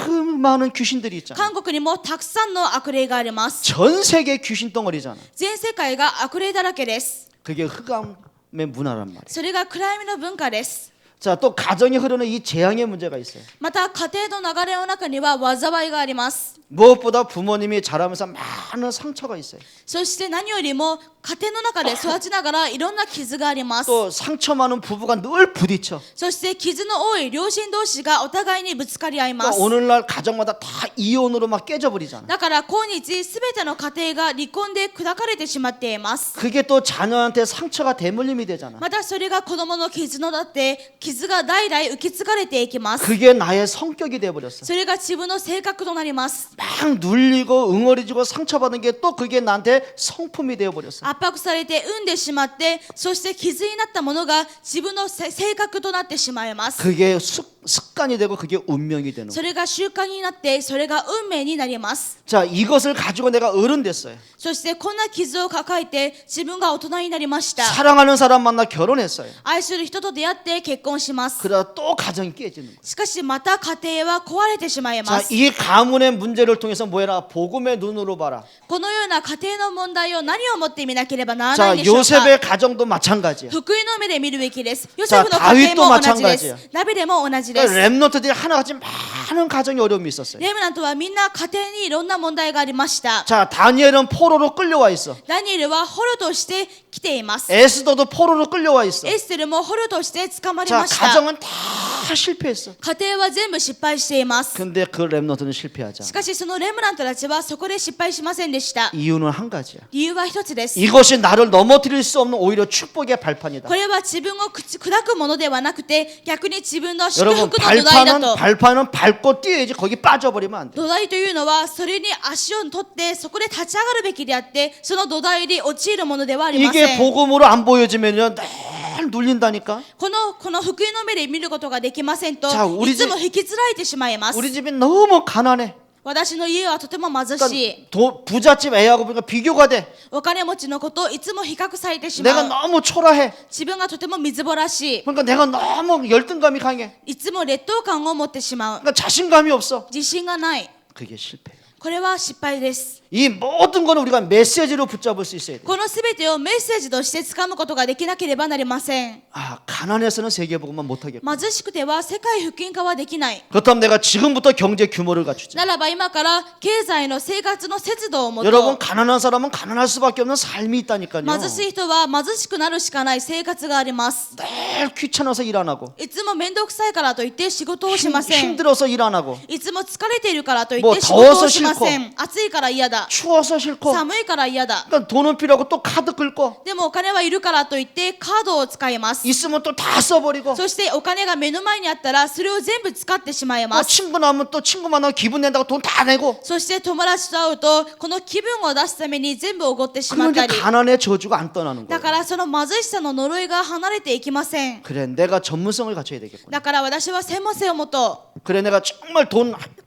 그 많은 귀신들이 있잖아요. 韓国にもたくさんの悪霊があります。 전 세계 귀신 덩어리잖아요. 全世界が悪霊だらけです。 그게 흑암의 문화란 말이에요. それが暗闇の文化です。 자, 또 가정에 흐르는 이 재앙의 문제가 있어요. また家庭の流れの中には災いがあります。 무엇보다 부모님이 자라면서 많은 상처가 있어요. そして何よりも家庭の中で育ちながらいろんな傷があります。 또 상처 많은 부부가 늘 부딪혀. そして傷の多い両親同士がお互いにぶつかり合いま 또 す。 오늘날 가정마다 다 이혼으로 막 깨져버리잖아. だから今日すべての家庭が離婚で砕かれてしまっています。 그게 또 자녀한테 상처가 대물림이 되잖아. またそれが子供の傷のだって傷が代々受け継がれていきます。 그게 나의 성격이 돼버렸어. それが自分の性格となります。 막 눌리고 응어리지고 상처받은 게 또 그게 나한테 성품이 되어버렸어. 圧迫されて産んでしまって、そして傷になったものが自分の性格となってしまいます。 그게 습관이 되고 그게 운명이 되는 そ 거야. れが習慣になって、それが運命になります。 자, 이것을 가지고 내가 어른 됐어요. そしてこんな傷を抱えて自分が大人になりました。 사랑하는 사람 만나 결혼했어요. 愛する人と出会って結婚します。 그러다 또 가정이 깨지는 거야. しかしまた家庭は壊れてしまいま 자, す。 이 가문의 문제를 통해서 뭐해라? 복음의 눈으로 봐라. このような家庭の問題を何をもって見なければならな 자, いでしょうか。 요셉의 가정도 마찬가지야. 福音の目で見るべきです。ヨセフの 자 家庭も同じ 다윗도 で 마찬가지야 す。ダビデも同じで 그러니까 す。 렘넌트들이 하나같이 많은 가정에 어려움이 있었어요. レムナントはみんな家庭にいろんな問題がありました。 자, 다니엘은 포로로 끌려와 있어. ダニエルは捕虜として来ています。 에스더도 포로로 끌려와 있어. エステルも捕虜として捕まり 자, ました。 가정은 다 실패했어. 家庭は全部失敗しています。 근데 그 렘넌트는 실패하지 し 않아. かしそのレムナントたちはそこで失敗しませんでした。 이유는 한 가지야. 理由は一つです。 이것이 나를 넘어뜨릴 수 없는 오히려 축복의 발판이다. これは自分を砕くものではなくて、逆に自分の祝 여러분 福の土台だと。 발판은 밟고 뛰어야지 거기 빠져버리면 안 돼. 土台というのはそれに足を取ってそこで立ち上がるべきであって、その土台に陥るものではありませ 이게 ん。 복음으로 안 보여지면요 늘 눌린다니까. この福音の目で見ることができませんと、 자 い 우리 つも引きずられてしまいます。 우리 집이 너무 가난해. 私の家はとても貧しい。 그러니까 부잣집 애하고 보니까 비교가 돼. お金持ちのことをいつも比較されてしま 내가 う。 너무 초라해. 自分がとてもみずぼらしい。 그러니까 내가 너무 열등감이 강해. いつも劣等感を持ってしまう。 그러니까 자신감이 없어. 自信がない。 그게 실패예요. これは失敗です。 이 모든 거는 우리가 메시지로 붙잡을 수 있어야 돼. このすべてをメッセージとして掴むことができなければなりません。 아, 가난해서는 세계복음만 못하겠고. 貧しくては世界福音化はできない。 그렇다면 내가 지금부터 경제 규모를 갖추자. ならば今から経済の生活の節度を持と 여러분 う。 가난한 사람은 가난할 수밖에 없는 삶이 있다니까요. 貧しい人は貧しくなるしかない生活があります。 늘 귀찮아서 일 안 하고 いつも面倒くさいからといって仕事をしません。 힘들어서 일 안 하고 いつも疲れているからといっもうて仕事をしません。暑いから嫌だ。 추워서 싫고 寒いから嫌だ。 그러니까 돈은 필요하고 또 카드 긁고 でもお金はいるからといってカードを使います。 있으면 또 다 써버리고 そしてお金が目の前にあったらそれを全部使ってしまい 또 ます。 친구 나면 또 친구 만나고 기분 낸다고 돈 다 내고 そして友達と会うとこの気分を出すために全部おごってしまっ 그런데 たり。 가난의 저주가 안 떠나는 だ 거예요. からその貧しさの呪いが離れていきません。 그래 내가 전문성을 갖춰야 되겠구나. だから私は専門性を持とう。 그래 내가 정말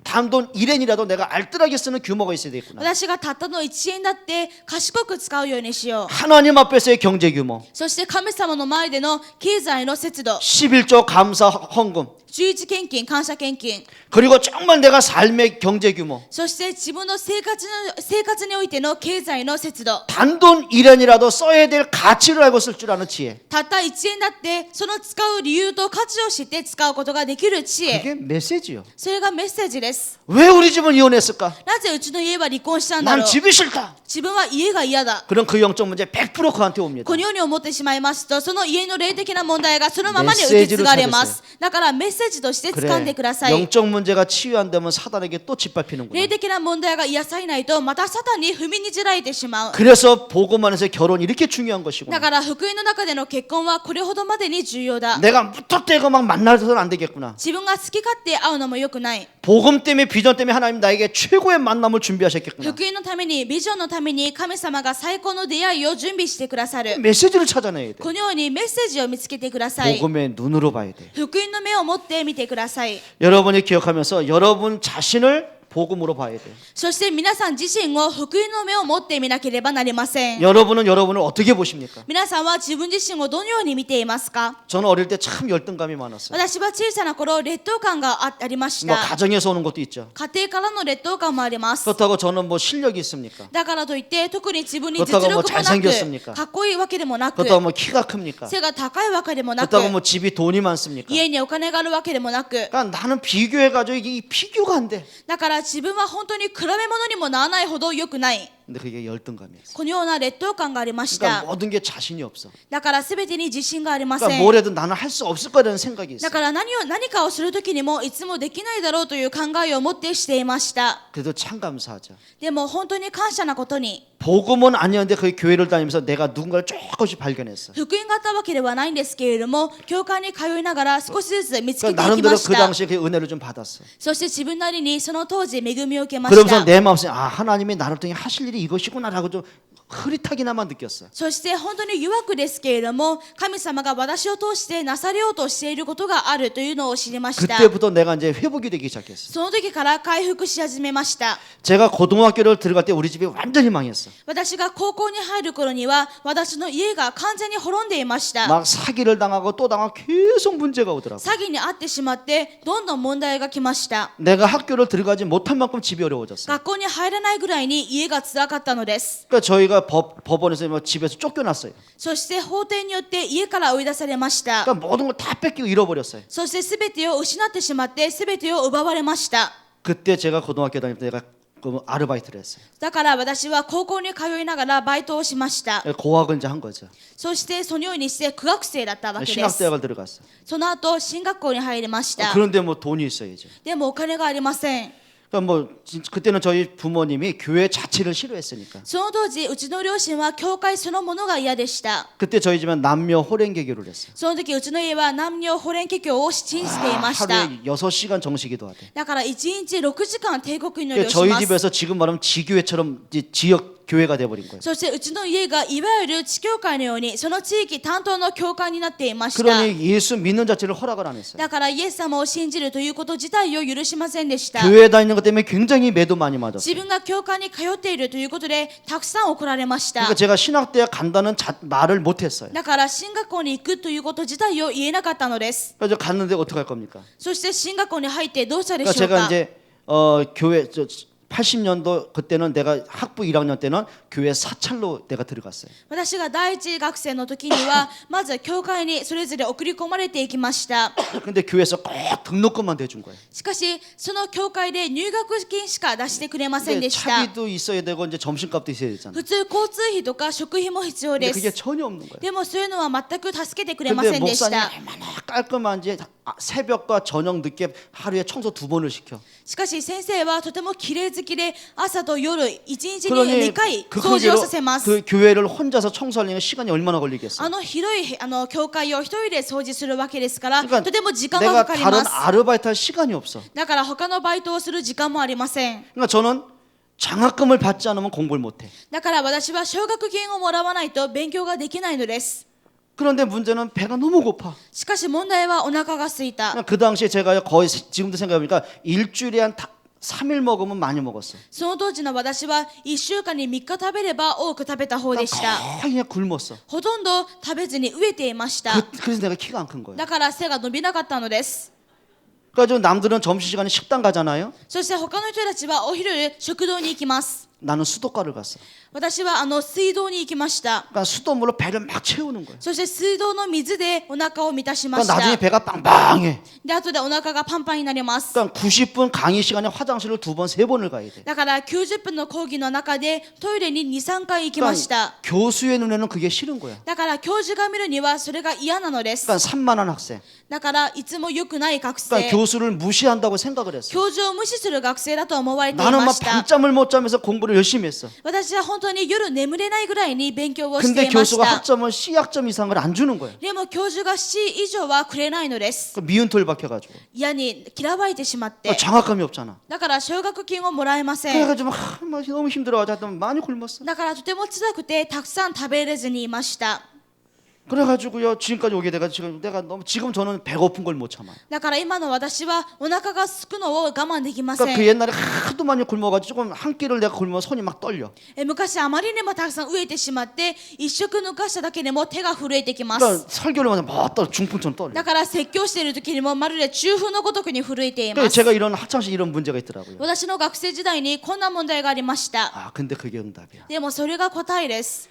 단돈 1엔이라도 내가 알뜰하게 쓰는 규모가 있어야 되겠구나. 私がたったの1円だって賢く使うようにしよう。 하나님 앞에서의 경제 규모 そして神様の前での経済の節度、 11조 감사 헌금 十一献金、感謝献金、 그리고 정말 내가 삶의 경제 규모 そして自分の生活においての経済の節度、 단돈 1엔이라도 써야 될 가치를 알고 쓸 줄 아는 지혜. たった1円だってその使う理由と価値を知って使うことができる知恵、 그게 메시지요. それがメッセージです。 왜 우리 집은 이혼했을까? なぜうちの家は離婚したんだろ 난 う。 집이 싫다. 自分は家が嫌だ。 그럼 그 영적 문제 100% 그한테 옵니다. このように思ってしまいますと、その家の霊的な問題がそのままに受け継がれます。だからメッセージとして掴んでください。 영적 문제가 치유 안 되면 사단에게 또 짓밟히는구나. 霊的な問題が癒されないとまたサタンに踏みにじられてしまう。 그래서 복음안에서 결혼이 이렇게 중요한 だ 것이구나. から福音の中での結婚はこれほどまでに重要だ。 내가 무턱대고 막 만나서는 안 되겠구나. 自分が好き勝手会うのも良くない。 복음 때문에 비전 때문에 하나님 나에게 최고의 만남을 준비하셨겠구나. 福音のためにビジョンのために神様が最高の出会いを準備してくださる。 메시지를 찾아내야 돼. このようにメッセージを見つけてください。 복음의 눈으로 봐야 돼. 福音の目を持って見てください。 여러분이 기억하면서 여러분 자신을 복음으로 봐야 돼. そして皆さん自身を福音の目を持って見なければなりません。 여러분은 여러분을 어떻게 보십니까? 皆さんは自分自身をどのように見ていますか？ 저는 어릴 때 참 열등감이 많았어요. 私は小さな頃劣等感がありまし 뭐 た。 가정에서 오는 것도 있죠. 家庭からの劣等感もあります。 그렇다고 저는 뭐 실력이 있습니까? だからといって特に自分に実 그렇다고 力 뭐 もな 잘생겼습니까? くかっこいいわけでもなく 그렇다고 뭐 키가 큽니까? 背が高いわけでもなく 그렇다고 뭐 집이 돈이 많습니까? 家にお金があるわけでもなく 그러니까 나는 비교해가지고 이게 비교가 안 돼. だから自分は本当に比べ物にもならないほど良くない。 근데 그게 열등감이었어. このような劣等感がありまし 그러니까 た。 모든 게 자신이 없어. だから全てに自信がありませ 그러니까 ん。 뭘 해도 나는 할 수 없을 거라는 생각이 있어. だから何かをするときにもいつもできないだろうという考えを持ってしていました。 그래도 참 감사하죠. でも本当に感謝なことに 복음은 아니었는데 그 교회를 다니면서 내가 누군가를 조금씩 발견했어. 福音があったわけではないんですけれども、教会に通いながら少しずつ見つけて 그러니까 いきま 나름대로 し 그 た。 당시에 그 은혜를 좀 받았어. そして自分なりにその当時恵みを受けまし 그러면서 た。 내 마음속에 아 하나님이 나를 통해 하실 일이 이것이구나라고 좀 흐릿하게나마 느꼈어. そして本当に弱くですけれども、神様が私を通してなされようとしていることがあるというのを知りました。 그때부터 내가 이제 회복이 되기 시작했어. その時から回復し始めました。 제가 고등학교를 들어갈 때 우리 집이 완전히 망했어. 私が高校に入る頃には私の家が完全に滅んでいました。 막 사기를 당하고 또 당하고 계속 문제가 오더라고. 詐欺に遭ってしまってどんどん問題が来ました。 내가 학교를 들어가지 못할 만큼 집이 어려워졌어. 学校に入らないぐらいに家が辛かったのです。 그러니까 저희가 법원에서 뭐 집에서 쫓겨났어요. そして法廷によって家から追い出されました。 그러니까 모든 걸 다 뺏기고 잃어버렸어요. そして全てを失ってしまって全てを奪われました。 그때 제가 고등학교 다닐 때 내가 그 아르바이트를 했어요. だから私は高校に通いながらバイトをしました。 고학을 이제 한 거죠. そしてそのようにして苦学生だったわけです。 신학대학을 들어갔어. その後進学校に入りました。 그런데 뭐 돈이 있어야죠. でもお金がありません。 그러니까 뭐 그때는 저희 부모님이 교회 자체를 싫어했으니까. その当時うちの両親は教会そのものが嫌でした。 그때 저희 집은 남녀 호랭개교를 했어요. その時うちの家は男女ホレンケ教を信じていました。 하루에 6시간 정시기도 하대. だから1日6時間帝国祈りを 그러니까 し 저희 ます。 집에서 지금 말하면 지교회처럼 이제 지역 교회가 돼버린 거예요. そしてうちの家がいわゆる地教会のようにその地域担当の教会になっていました。 그러니 예수 믿는 자체를 허락을 안 했어요. だからイエス様を信じるということ自体を許しませんでした。 교회 다니는 것 때문에 굉장히 매도 많이 自 맞았어요. 分が教会に通っているということでたくさん怒られました。 그러니까 제가 신학대학 간다는 말을 못했어요. だから進学校に行くということ自体を言えなかったのです。 그래서 갔는데 어떻게 할 겁니까? そして進学校に入ってどうしたで 그러니까 しょう 제가 か。 이제 교회 80년도 그때는 내가 학부 1학년 때는 교회 사찰로 내가 들어갔어요. 私が第一学生の時にはまず教会にそれぞれ送り込まれていきました。 근데 교회에서 꼭 등록금만 대준 거예요. しかしその教会で入学金しか出してくれません 근데 でした。 차비도 있어야 되고 이제 점심값도 있어야 되잖아요. 普通交通費とか食費も必要 근데 で 그게 す。 전혀 없는 거예요. でもそういうのは全く助けてくれま 근데 せんでし 목사님이 た。 얼마나 깔끔한지 새벽과 저녁 늦게 하루에 청소 2번을 시켜. しかし先生はとても綺麗好きで朝と夜1日に 그러니 2回 그 掃除を 크기로 させます。 그 교회를 혼자서 청소하려면 시간이 얼마나 걸리겠어요? 広い教会を一人で掃除するわけですから、 그러니까 とても時間が 내가 かかり 다른 ます。 아르바이트 할 시간이 없어. だから他のバイトをする時間もありません。 그러니까 저는 장학금을 받지 않으면 공부를 못해. だから私は奨学金をもらわないと勉強ができないのです。 그런데 문제는 배가 너무 고파. しかし問題はお腹が空いた。 그냥 그 당시에 제가 거의 지금도 생각해보니까 일주일에 한 3일 먹으면 많이 먹었어. その当時の私は1週間に3日食べれば多く食べた方でした。 거의 그냥 굶었어. ほとんど食べずに飢えていました。 그래서 내가 키가 안 큰 거예요. だから背が伸びなかったのです。 그래가지고 남들은 점심시간에 식당 가잖아요. そして他の人たちはお昼食堂に行きます。 나는 수도가를 갔어. 私は水道に行きました。 그러니까 수돗물로 배를 막 채우는 거예요. そして水道の水でお腹を満たしまし 그러니까 た。 나중에 배가 빵빵해. で後でお腹がパンパンになります。 그러니까 90분 강의 시간에 화장실을 2번, 3번을 가야 돼. だから90分の講義の中でトイレに2、3回行きました。 그러니까 교수의 눈에는 그게 싫은 거야. だから教授が見るにはそれが嫌なのです。 그러니까 산만한 학생. だからいつも良くない学 그러니까 生、 교수를 무시한다고 생각을 했어. 教授を無視する学生だと思われてい 나는 ま 막 した。 밤잠을 못 자면서 공부를 열심히 했어. 私は本当に夜眠れないぐらいに勉強をして 근데 いまし 교수가 た。 학점을 C학점 이상을 안 주는 거예요. でも教授が C 以上はくれないのです。 그 미운털 박혀가지고. 嫌に嫌われてしまって、 장학금이 없잖아. だから奨学金をもらえません。 그래가지고 막 너무 힘들어가지고 많이 굶었어. だからとても辛くてたくさん食べれずにいました。 그래가지고요 지금까지 오게 돼가 지금 내가 너무 지금 저는 배고픈 걸 못 참아요. だから今の私はお腹が空くのを我慢できませ 그러니까 그 ん。 옛날에 하도 많이 굶어가지고 조금 한 끼를 내가 굶으면 손이 막 떨려. 昔あまりにもたくさん飢えてしまって一食抜かしただけでも手が震えてきま 그러니까 す。 설교를 하면 막 떨어 중풍처럼 떨려. だから説教している時にもまるで中風のごとくに震えていま 그러니까 す。 제가 이런 학창시 이런 문제가 있더라고요. 私の学生時代にこんな問題がありました。 아 근데 그게 응답이야. でもそれが答えです。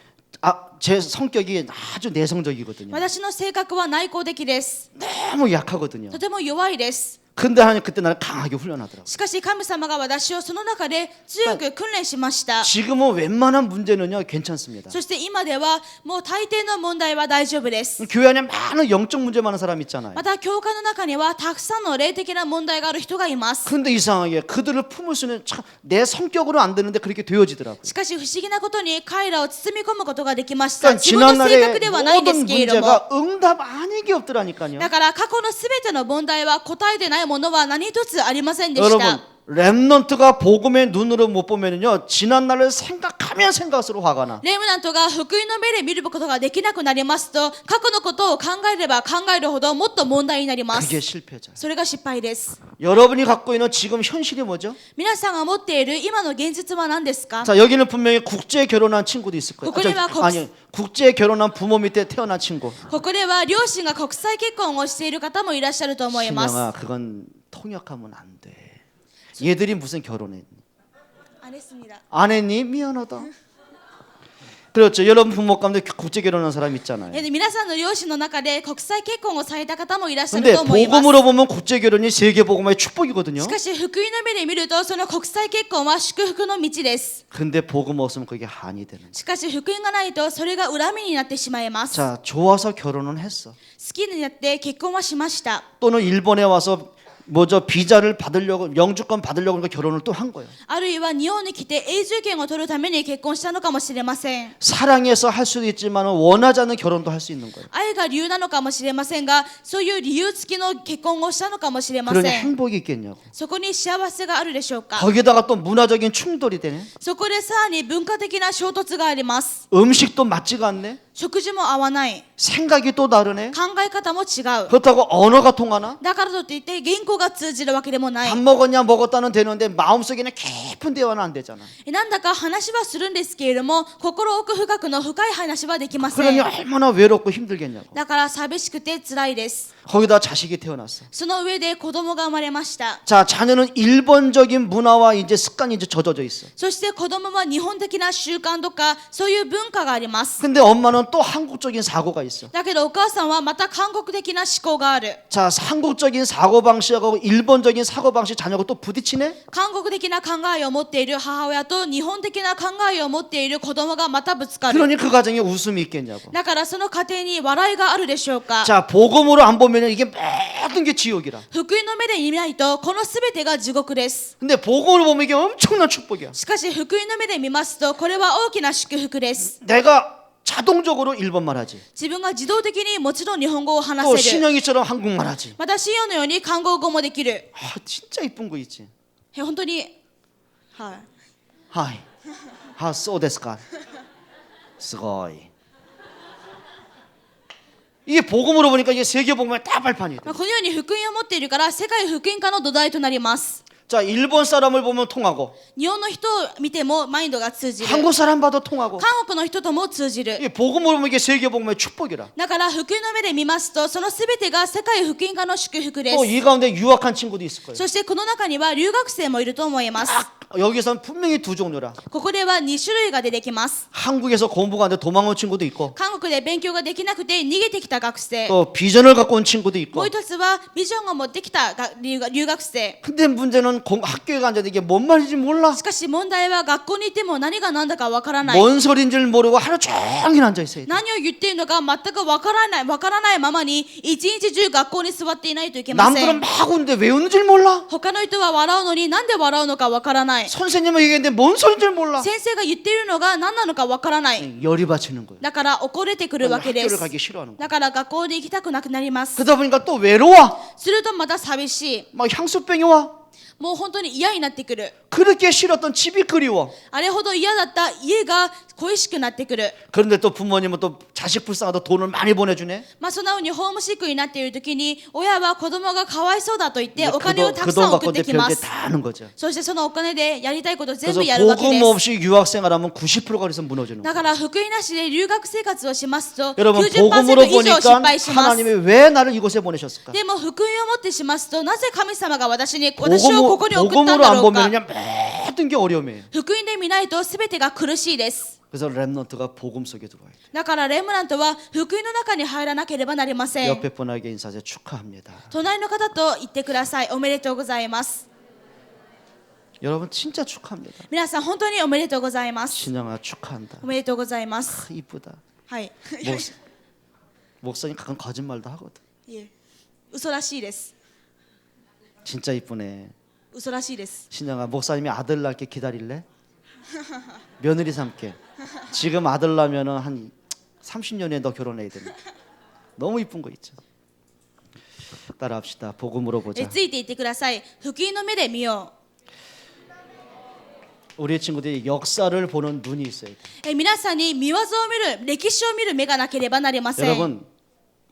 제 성격이 아주 내성적이거든요. 私の性格は内向的です。 너무 약하거든요. とても弱いです。 근데 하나님 그때 나를 강하게 훈련하더라고요. しかし神様が私をその中で強く訓練しました。 지금은 웬만한 문제는요 괜찮습니다. そして今ではもう大抵の問題は大丈夫です。 교회 안에 많은 영적 문제 많은 사람 있잖아요. また教会の中にはたくさんの霊的な問題がある人がいます。 근데 이상하게 그들을 품을 수는 참 내 성격으로 안 되는데 그렇게 되어지더라고요. しかし不思議なことに彼らを包み込むことができました。 그러니까 自分の性 지난날의 格ではないんです 모든 けれども、 문제가 응답 아닌 게 없더라니까요. だから過去のすべての問題は答えてないものは何一つありませんでし 여러분 た。 렘넌트가 복음의 눈으로 못 보면은요 지난날을 생각하면 생각할수록 화가 나. レムナントが福音の目で見ることができなくなりますと、過去のことを考えれば考えるほどもっと問題になりま 그게 す。 실패자. それが失敗です。 여러분이 갖고 있는 지금 현실이 뭐죠? 皆さんが持っている今の現実は何ですか？ 자 여기는 분명히 국제 결혼한 친구도 있을 거예요. 국군이와 아니 국제 결혼한 부모 밑에 태어난 친구. ここでは両親が国際結婚をしている方もいらっしゃると思います。 신영아 그건 통역하면 안 돼. 얘들이 무슨 결혼했니? あれすみだ。 안 했니? 미안하다. 그렇죠. 여러분 부모 가운데 국제 결혼한 사람 있잖아요. 皆さんの両親の中で国際結婚をされた方もいらっしゃる 근데 と思います。 복음으로 보면 국제 결혼이 세계 복음의 축복이거든요. しかし福音の目で見るとその国際結婚は祝福の道です。 근데 복음 없으면 그게 한이 되는. しかし福音がないとそれが恨みになってしまいます。 자 좋아서 결혼은 했어. 好きになって結婚はしました。 또는 일본에 와서 뭐죠 비자를 받으려고 영주권 받으려고 하니까 결혼을 또 한 거예요. あるいは日本に来て永住権を取るために結婚したのかもしれません。 사랑해서 할 수도 있지만 원하지 않는 결혼도 할 수 있는 거예요. 愛が理由なのかもしれませんが、そういう理由付きの結婚をしたのかもしれま 그러니 せん。 행복이 있겠냐고. そこに幸せがあるでしょうか。 거기다가 또 문화적인 충돌이 되네. そこでさらに文化的な衝突があります。 음식도 맞지가 않네. 食事も合わない。 생각이 또 다르네. 考え方も違う。 그렇다고 언어가 통하나? だからといって言語が通じるわけでもない 밥 。 먹었냐 먹었다는 되는데 마음속에는 깊은 대화는 안 되잖아. なんだか話はするんですけれども、心奥深くの深い話はできませ 그러니 ん。 얼마나 외롭고 힘들겠냐고. だから寂しくて辛いです。 거기다 자식이 태어났어. その上で子供が生まれました。 자 자녀는 일본적인 문화와 이제 습관이 이제 젖어져 있어. そして子供は日本的な習慣とかそういう文化があります。 근데 엄마는 또 한국적인 사고가 있어. だけどお母さんはまた韓国的な思考がある。 자 한국적인 사고방식하고 일본적인 사고방식 자녀가 또 부딪히네. 韓国的な考えを持っている母親と日本的な考えを持っている子供がまたぶつかる。 그러니 그 가정에 웃음이 있겠냐고. だからその家庭に笑いがあるでしょうか。 자 복음으로 안 보면 이게 모든 게 지옥이라. 福音の目で見ないとこのすべてが地獄です。 근데 복음으로 보면 이게 엄청난 축복이야. しかし福音の目で見ますとこれは大きな祝福です。 내가 자동적으로 일본말 하지. 自分が自動的にもちろん日本語を 또 話せる。 신영이처럼 한국말 하지. またシオンのように韓国語もできる。 아 진짜 이쁜 거 있지. 本当に、はい。 하이. 하 소데스까. 스고이. 이게 복음으로 보니까 이게 세계 복음의 다 발판이 돼. このように福音を持っているから世界福音化の土台となります。 자, 일본 사람을 보면 통하고 日本の人を見てもマインドが通じる。 한국 사람 봐도 통하고 韓国の人とも通じる。 이 복음을 보면 이게 세계복음의 축복이라. だから福音の目で見ますと、そのすべてが世界福音化の祝福です。 또 이 가운데 유학한 친구도 있을 거예요. そしてこの中には留学生もいると思います。 여기서는 분명히 두 종류라. ここでは2種類が出てきます。 한국에서 공부가 안 돼 도망온 친구도 있고 韓国で勉強ができなくて逃げてきた学生。 또 비전을 갖고 온 친구도 も 있고. う一つはビジョンを持ってきた留学生。 근데 문제는 학교에 앉아도 이게 뭔 말인지 몰라. しかし問題は学校に行っても何が何だかわからない。 뭔 소리인 줄 모르고 하루 종일 앉아 있어야 돼. 何を言っているのか全くわからないままに一日中学校に座っていないといけませ 남들은 ん。 막 웃는데 왜 웃는 줄 몰라. 他の人は笑うのになんで笑うのかわからない。 선생님은 얘기했는데 뭔 소리인 줄 몰라. 先生が言っているのが何なのかわからない。 열이 받치는 거예요. だから怒れてくるわけで 학교를 す。 가기 싫어하는 거예요. だから学校に行きたくなくなります。 그러다 보니까 또 외로워. するとまた寂しい。 막 향수병이 와. もう本当に嫌になってくる。 그렇게 싫었던 집이 그리워. あれほど嫌だった家が恋しくなってくる。 그런데 또 부모님은 또 자식 불쌍하다 돈을 많이 보내주네. まあそんな風にホームシックになっている時に親は子供がかわいそうだと言って 근데 お金をたくさん 그 돈 送 갖고 って 이제 きま 별게 す。 다 하는 거죠. そしてそのお金でやりたいこと全 그래서 部やるわけで 복음 す。 없이 유학생활하면 90%가 그래서 무너지는 だ 거예요. から福音なしで留学生活をしますと 여러분 90% 복음으로 以上失 보니까 敗します。 하나님이 왜 나를 이곳에 보내셨을까? でも福音をもってしますとなぜ神様が私をここに送ったん 복음으로 だ 안 ろうか。 보면요 모든 게 어려움이에요. 福音で見ないと全てが苦しいです。 그래서 렘넌트가 복음 속에 들어와야 돼. だからレムナントは福音の中に入らなければなりません。 옆에 분에게 인사하세요. 축하합니다. 隣の方と言ってください。おめでとうございます。 여러분 진짜 축하합니다. 皆さん本当におめでとうございます。 신영아 축하한다. おめでとうございます。 이쁘다. はい。 목사님 가끔 거짓말도 하거든. いえ嘘らしいです。 진짜 이쁘네. 嘘らしいです。 신영아 목사님이 아들 낳게 기다릴래? 며느리 삼게. 지금 아들 낳으면은 한 30년에 너 결혼해야 된다. 너무 이쁜 거 있죠. 따라합시다. 복음으로 보자. ついていってください。福音の目で見よ 우리 친구들이 역사를 보는 눈이 있어야 돼. う。皆さんに見業を見る、歴史を見る目がなければなりません。 여러분,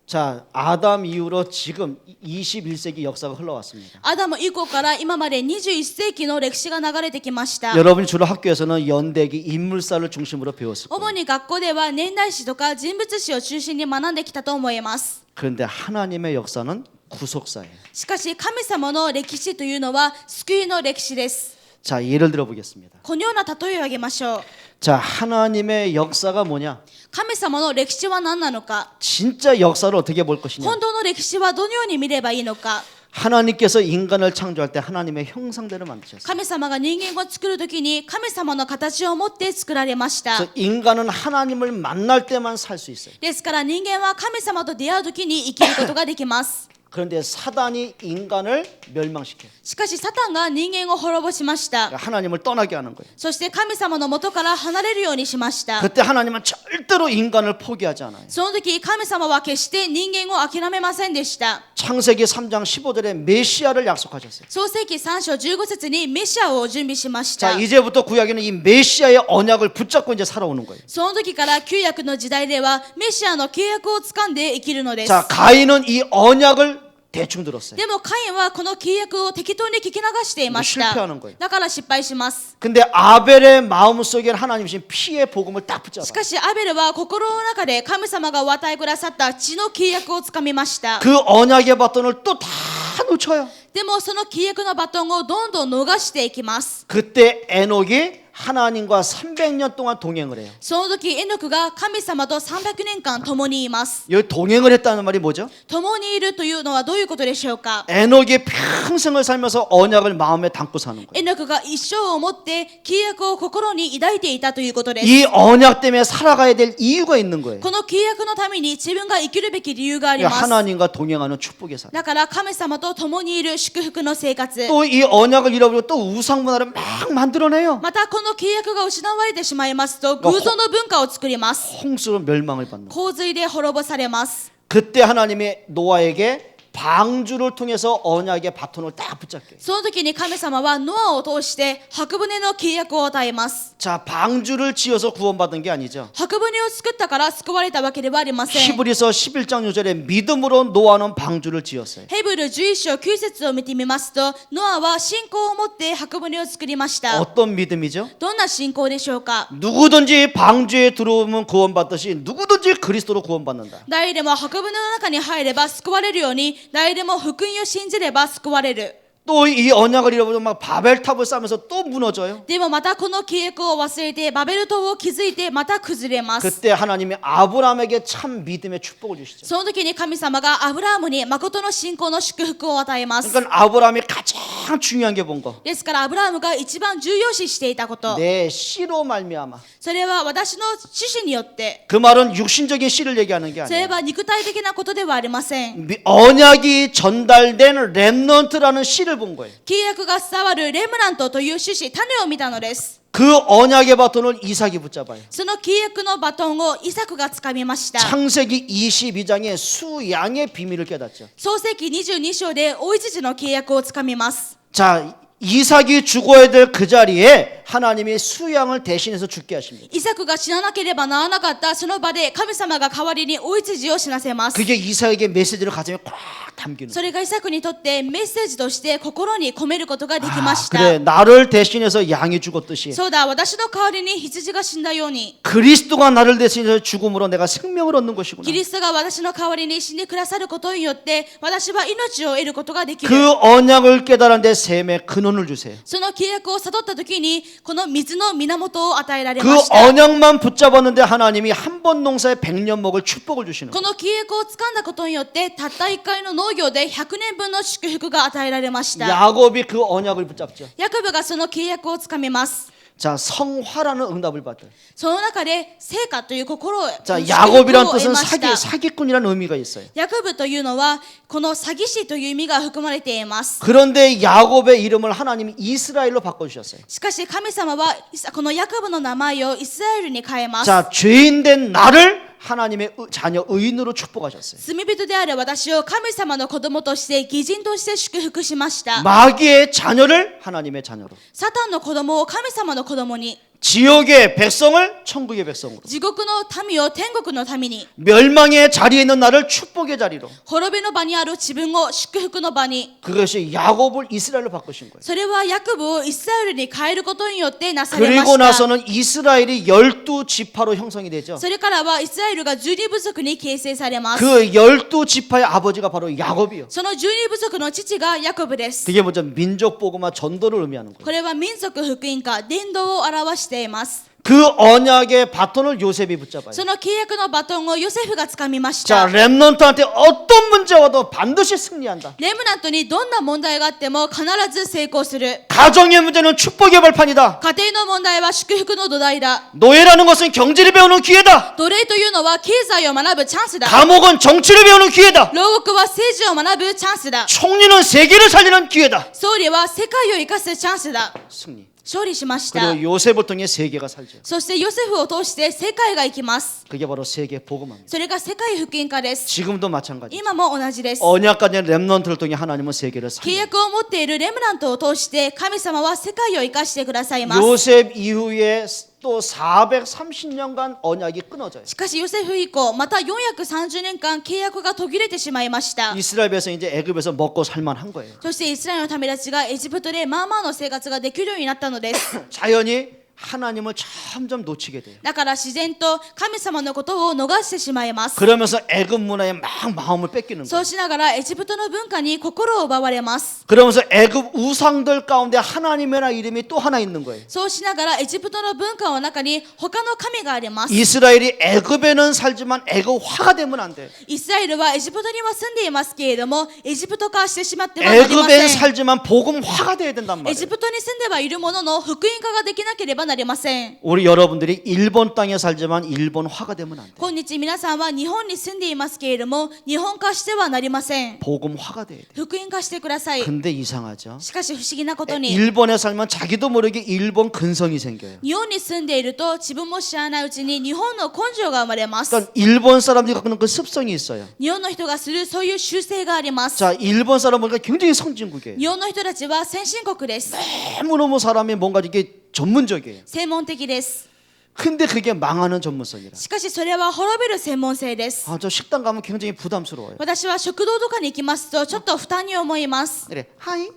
자 아담 이후로 지금 21세기 역사가 흘러왔습니다. アダム以降から今まで21世紀の歴史が流れてきました。 여러분이 주로 학교에서는 연대기 인물사를 중심으로 배웠을 主 거예요. に学校では年代史とか人物史を中心に学んできたと思います。 그런데 하나님의 역사는 구속사예요. しかし神様の歴史というのは救いの歴史です。 자 예를 들어 보겠습니다. このような例えを挙げましょう。 자 하나님의 역사가 뭐냐? 神様の歴史は何なのか、 진짜 역사를 어떻게 볼 것이냐? 本当の歴史はどのように見ればいいのか。 하나님께서 인간을 창조할 때 하나님의 형상대로 만드셨어요. 神様が人間を作るときに神様の形を持って作られました。 그래서 인간은 하나님을 만날 때만 살 수 있어요. ですから人間は神様と出会うときに生きることができます。 그런데 사단이 인간을 멸망시켜요. しかしサタンが人間を滅ぼしました。 그러니까 하나님을 떠나게 하는 거예요. そして神様の元から離れるようにしました。 그때 하나님은 절대로 인간을 포기하지 않아요. その時神様は決して人間を諦めませんでした。 창세기 3장 15절에 메시아를 약속하셨어요. 創世記3章15節にメシアを準備しまし 자 た。 이제부터 구약에는 이 메시아의 언약을 붙잡고 이제 살아오는 거예요. その時から旧約の時代ではメシアの契約を掴んで生きるのです。 자 가인은 이 언약을 대충 들었어요. でもカインはこの契約を適当に聞き流していました。 실패하는 거예요. だから失敗します。 근데 아벨의 마음속에는 하나님 신 피의 복음을 딱 붙잡아. しかしアベルは心の中で神様がお与えくださった血の契約をつかみました。 그 언약의 바톤을 또 다 놓쳐요. でもその契約のバトンをどんどん逃していきます。 그때 에녹이 하나님과 300년 동안 동행을 해요. その時エノクが神様と300年間共にいます。 여기 동행을 했다는 말이 뭐죠? 共にいるというのはどういうことでしょうか。 에녹이 평생을 살면서 언약을 마음에 담고 사는 거예요. エノクが一生をもって契約を心に抱いていたということです。 이 언약 때문에 살아가야 될 이유가 있는 거예요. この契約のために自分が生きるべき理由があり 그러니까 ます。 하나님과 동행하는 축복의 삶. だから神様と共にいる祝福の生活。 또 이 언약을 잃어버리고 또 우상 문화를 막 만들어내요. またこの契約が失われてしまいますと偶像の文化を作ります。 홍수로 멸망을 받는. 洪水で滅ぼされます。 그때 하나님이 노아에게 방주를 통해서 언약의 바톤을 딱 붙잡게. その時に神様はノアを通して箱舟の契約を与えます。 자, 방주를 지어서 구원받은 게 아니죠. 箱舟を作ったから救われたわけではありません。 히브리서 11장 6절에 믿음으로 노아는 방주를 지었어요. ヘブル11章9節を見てみますと、ノアは信仰を持って箱舟を作りました。 어떤 믿음이죠? どんな信仰でしょうか。 누구든지 방주에 들어오면 구원받듯이 누구든지 그리스도로 구원받는다. 誰でも箱舟の中に入れば救われるように、誰でも福音を信じれば救われる。 또 이 언약을 잃어버리면 막 바벨탑을 쌓으면서 또 무너져요. でもまたこの契約を忘れてバベル塔を築いてまた崩れます。 그때 하나님이 아브라함에게 참 믿음의 축복을 주시죠. その時に神様がアブラハムに誠の信仰の祝福を与えます。 그러니까 아브라함이 가장 중요한 게 본 거. ですからアブラハムが一番重要視していたこと、 내 씨로 말미암아. それは私の知識によって、 그 말은 육신적인 씨를 얘기하는 게 それ 아니에요. は肉体的なことではありません。 언약이 전달된 렘넌트라는 씨를 본 거예요. 契約が伝わるレムナントという種子、種を見たのです。 그 언약의 바톤을 이삭이 붙잡아요. その契約のバトンをイサクがつかみました。 창세기 22장에 수양의 비밀을 깨닫죠. 創世記22章でお一時の契約をつかみます。 자, 이삭이 죽어야 될 그 자리에 하나님이 수양을 대신해서 죽게 하십니다. イサクが死ななければならなかったその場で神様が代わりにお一時を死なせます。 그게 이삭에게 메시지를 가슴에 꽉 담기는 それがイサクにとってメッセージとして心に込めることができました。 그래, 나를 대신해서 양이 죽었듯이 そうだ、私の代わりに羊が死んだように、 그리스도가 나를 대신해서 죽음으로 내가 생명을 얻는 것이구나. キリストが私の代わりに死んでくださることによって私は命を得ることができる。 그 언약을 깨달았는데 샘의 근원을 주세요. その契約を悟った時にこの水の源を与えられ 그 ました。 언약만 붙잡았는데 하나님이 한 번 농사에 100년 먹을 축복을 주시는 こ 거예요. の契約を掴んだことによってたった1回の農業で100年分の祝福が与えられました。 야곱이 그 언약을 붙잡죠. ヤコブがその契約をつかみます。 자, 성화라는 응답을 받아요. その中で成果という心を 자, 祝福 야곱이란 を得 뜻은 ました。 사기꾼이라는 의미가 있어요. ヤコブというのはこの詐欺師という意味が含まれています。 그런데 야곱의 이름을 하나님이 이스라엘로 바꿔주셨어요. しかし神様はこのヤコブの名前をイスラエルに変えます。 자, 죄인된 나를 하나님의 자녀 의인으로 축복하셨어요. 罪人である私を神様の子供として義人として祝福しました。 마귀의 자녀를 하나님의 자녀로, サタンの子供を神様の子供に、 지옥의 백성을 천국의 백성으로, 地獄の民を天国の民に、 멸망의 자리에 있는 나를 축복의 자리로. 滅びの場にある自分を祝福の場に。 그것이 야곱을 이스라엘로 바꾸신 거예요. それはヤコブをイスラエルに変えることによってなされま 그리고 した。 나서는 이스라엘이 12지파로 형성이 되죠. それからはイスラエルが12部族に形成されます。 그 12지파의 아버지가 바로 야곱이요. その12部族の父がヤコブです。 그게 먼저 민족 복음화 전도를 의미하는 거예요. これは民族福音化、伝道を表しています。 그 언약의 바톤을 요셉이 붙잡아요. その契約のバトンをヨセフがつかみまし 자, た。 렘넌트한테 어떤 문제가 와도 반드시 승리한다. レムナントにどんな問題があっても必ず成功する。 가정의 문제는 축복의 발판이다. 家庭の問題は祝福の土台だ。 노예라는 것은 경제를 배우는 기회다. 奴隷というのは経済を学ぶチャンスだ。 감옥은 정치를 배우는 기회다. 牢獄は政治を学ぶチャンスだ。 총리는 세계를 살리는 기회다. 総理は世界を生かすチャンスだ。 승리. 勝利しました。 그리고 요셉을 통해 세계가 살죠. そしてヨセフを通して世界が生きます。 그게 바로 세계 복음화입니다. それが世界福音化です。 지금도 마찬가지. 今も同じです。 언약까지는 렘넌트를 통해 하나님은 세계를 契 살려. 約を持っているレムナントを通して神様は世界を生かしてくださいます。 요셉 이후에 또 430년간 언약이 끊어져요. しかしヨセフ以降また430年間契約が途切れてしまいました。 이스라엘 백성이 이제 애굽에서 먹고 살만한 거예요. そしてイスラエルの民たちがエジプトでまあまあの生活ができるようになったのです。 자연히 하나님을 점점 놓치게 돼요. だから自然と神様のことを逃してしまいます。 그러면서 애굽 문화에 막 마음을 뺏기는 そ 거예요. うしながらエジプトの文化に心を奪われます。 그러면서 애굽 우상들 가운데 하나님이라는 이름이 또 하나 있는 거예요. そうしながらエジプトの文化の中に他の神があります。 이스라엘이 애굽에는 살지만 애굽화가 되면 안 돼요. イスラエルはエジプトには住んでいますけれどもエジプト化してしまってはなりま 애굽엔 せん。 살지만 복음화가 돼야 된단 エ 말이에요. ジプトに住んではいるものの福音化ができなければばなりません。 우리 여러분들이 일본 땅에 살지만 일본화가 되면 안 돼. 今日皆さんは日本に住んでいますけれども、日本化してはなりません。 복음화가 돼야 돼. 福音化してください。 근데 이상하죠. しかし不思議なことに、 일본에 살면 자기도 모르게 일본 근성이 생겨요. 日本に住んでいると自分も知らないうちに日本の根性が生まれます。 그러니까 일본 사람들이 갖고 있는 그 습성이 있어요. 日本の人がするそういう習性があります。 자, 일본 사람 보니까 굉장히 선진국이에요. 日本の人たちは先進国です。 너무너무 사람이 뭔가 이게 전문적이에요. 専門的です。 근데 그게 망하는 전문성이라. しかしそれは滅びる専門性です。 아, 저 식당 가면 굉장히 부담스러워요. 私は食堂とかに行きますとちょっと負担に思います。 그래, 하이.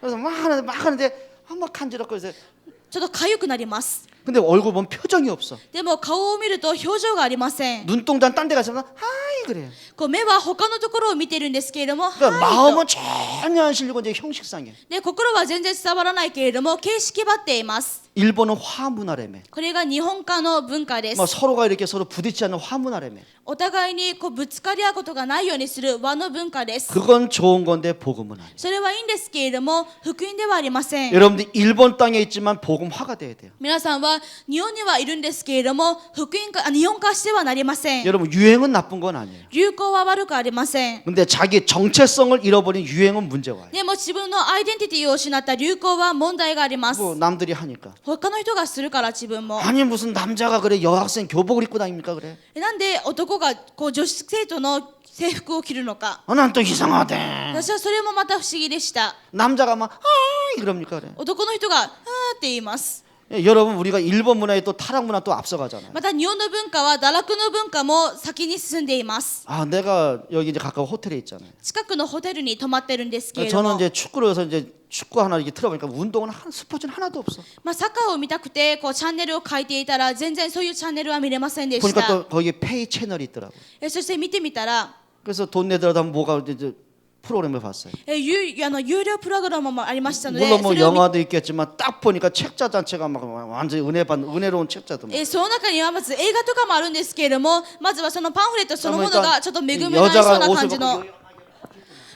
그래서 막 하는데 막 간지럽고 그래서 ちょっと痒くなります。 근데 얼굴 보면 표정이 없어. でも顔を見ると表情がありません。 눈동자는 딴 데 가서 하이 그래요. こう目は他のところを見てるんですけれども、 그러니까 はいと 마음은 전혀 안 실리고 이제 형식상이에요. で心は全然伝わらないけれども形式ばっています。 일본은 화문화래매. これが日本化の文化です。 서로가 이렇게 서로 부딪히지 않는 화문화래매. お互いにこうぶつかり合うことがないようにする和の文化です。 그건 좋은 건데 복음은 아니에요. それはいいんですけれども福音ではありません。 여러분들 일본 땅에 있지만 복음화가 돼야 돼요. 皆さんは日本にはいるんですけれども福音化日本化してはなりません。 여러분 유행은 나쁜 건 아니에요. 流行は悪くありません。 근데 자기 정체성을 잃어버린 유행은 문제가 와요. でも自分のアイデンティティを失った流行は問題があります。 뭐 남들이 하니까. 他の人がするから自分も。 아니 무슨 남자가 그래 여학생 교복을 입고 다닙니까 그래? なんで男がこう女子生徒の制服を着るのか。 난 또 이상하대. 私はそれもまた不思議でした。 남자가 막 아이 그럽니까 그래? 男の人があーって言います。 예, 여러분 우리가 일본 문화에 또 타락 문화 또 앞서가잖아요. また日本の文化は堕落の文化も先に進んでいます。 아 내가 여기 이제 가까운 호텔에 있잖아요. 近くのホテルに泊まってるんですけれども、 저는 이제 축구를 해서 이제 축구 하나 이렇게 틀어보니까 운동은 스포츠는 하나도 없어. サッカーを見たくてこうチャンネルを書いていたら全然そういうチャンネルは見れませんでし 보니까 た。 또 거기 페이 채널이 있더라고. そして見てみたら 그래서 돈 내더라도 한번 뭐가 이제 프로그램을 봤어요. 有料プログラムもありましたので、 물론 뭐 それを見 영화도 있겠지만 딱 보니까 책자 자체가 막 완전히 은혜로운 책자더만. その中にはまず映画とかもあるんですけれども、まずはそのパンフレットそのものがちょっと恵みのありそうな感じの、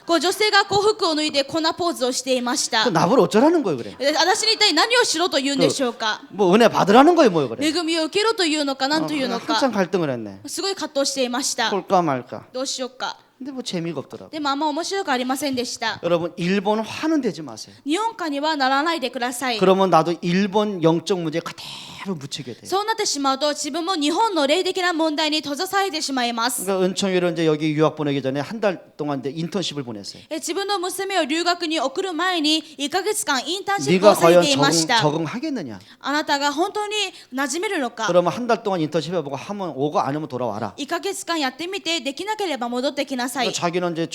こう女性がこう服を脱いでこんなポーズをしていました。 그 나보고 어쩌라는 거예요 그래? 私に一体何をしろと言うんでしょうか。 뭐 은혜 받으라는 거예요 뭐예요 그래? 恵みを受けろというのか何というのか、 한참 갈등을 했네. すごい葛藤していました。 볼까 말까. どうしようか。 근데 뭐 재미가 없더라고. でもあんま面白くありませんでした。 여러분 일본화는 되지 마세요. 日本化にはならないでください。 그러면 나도 일본 영적 문제에 그대로 묻히게 돼요. そうなってしまうと自分も日本の霊的な問題に閉ざされてしまいます。 그러니까 은총이를 이제 여기 유학 보내기 전에 한 달 동안 이제 인턴십을 보냈어요. 自分の娘を留学に送る前に1ヶ月間インターンシップを 네가 され 과연 ていました。 적응하겠느냐? あなたが本当に馴染めるのか。 그러면 한 달 동안 인턴십 해보고 하면 오고 안 하면 돌아와라. 1ヶ月間やってみてできなければ戻ってきなさい。 그러니까 자기는 이제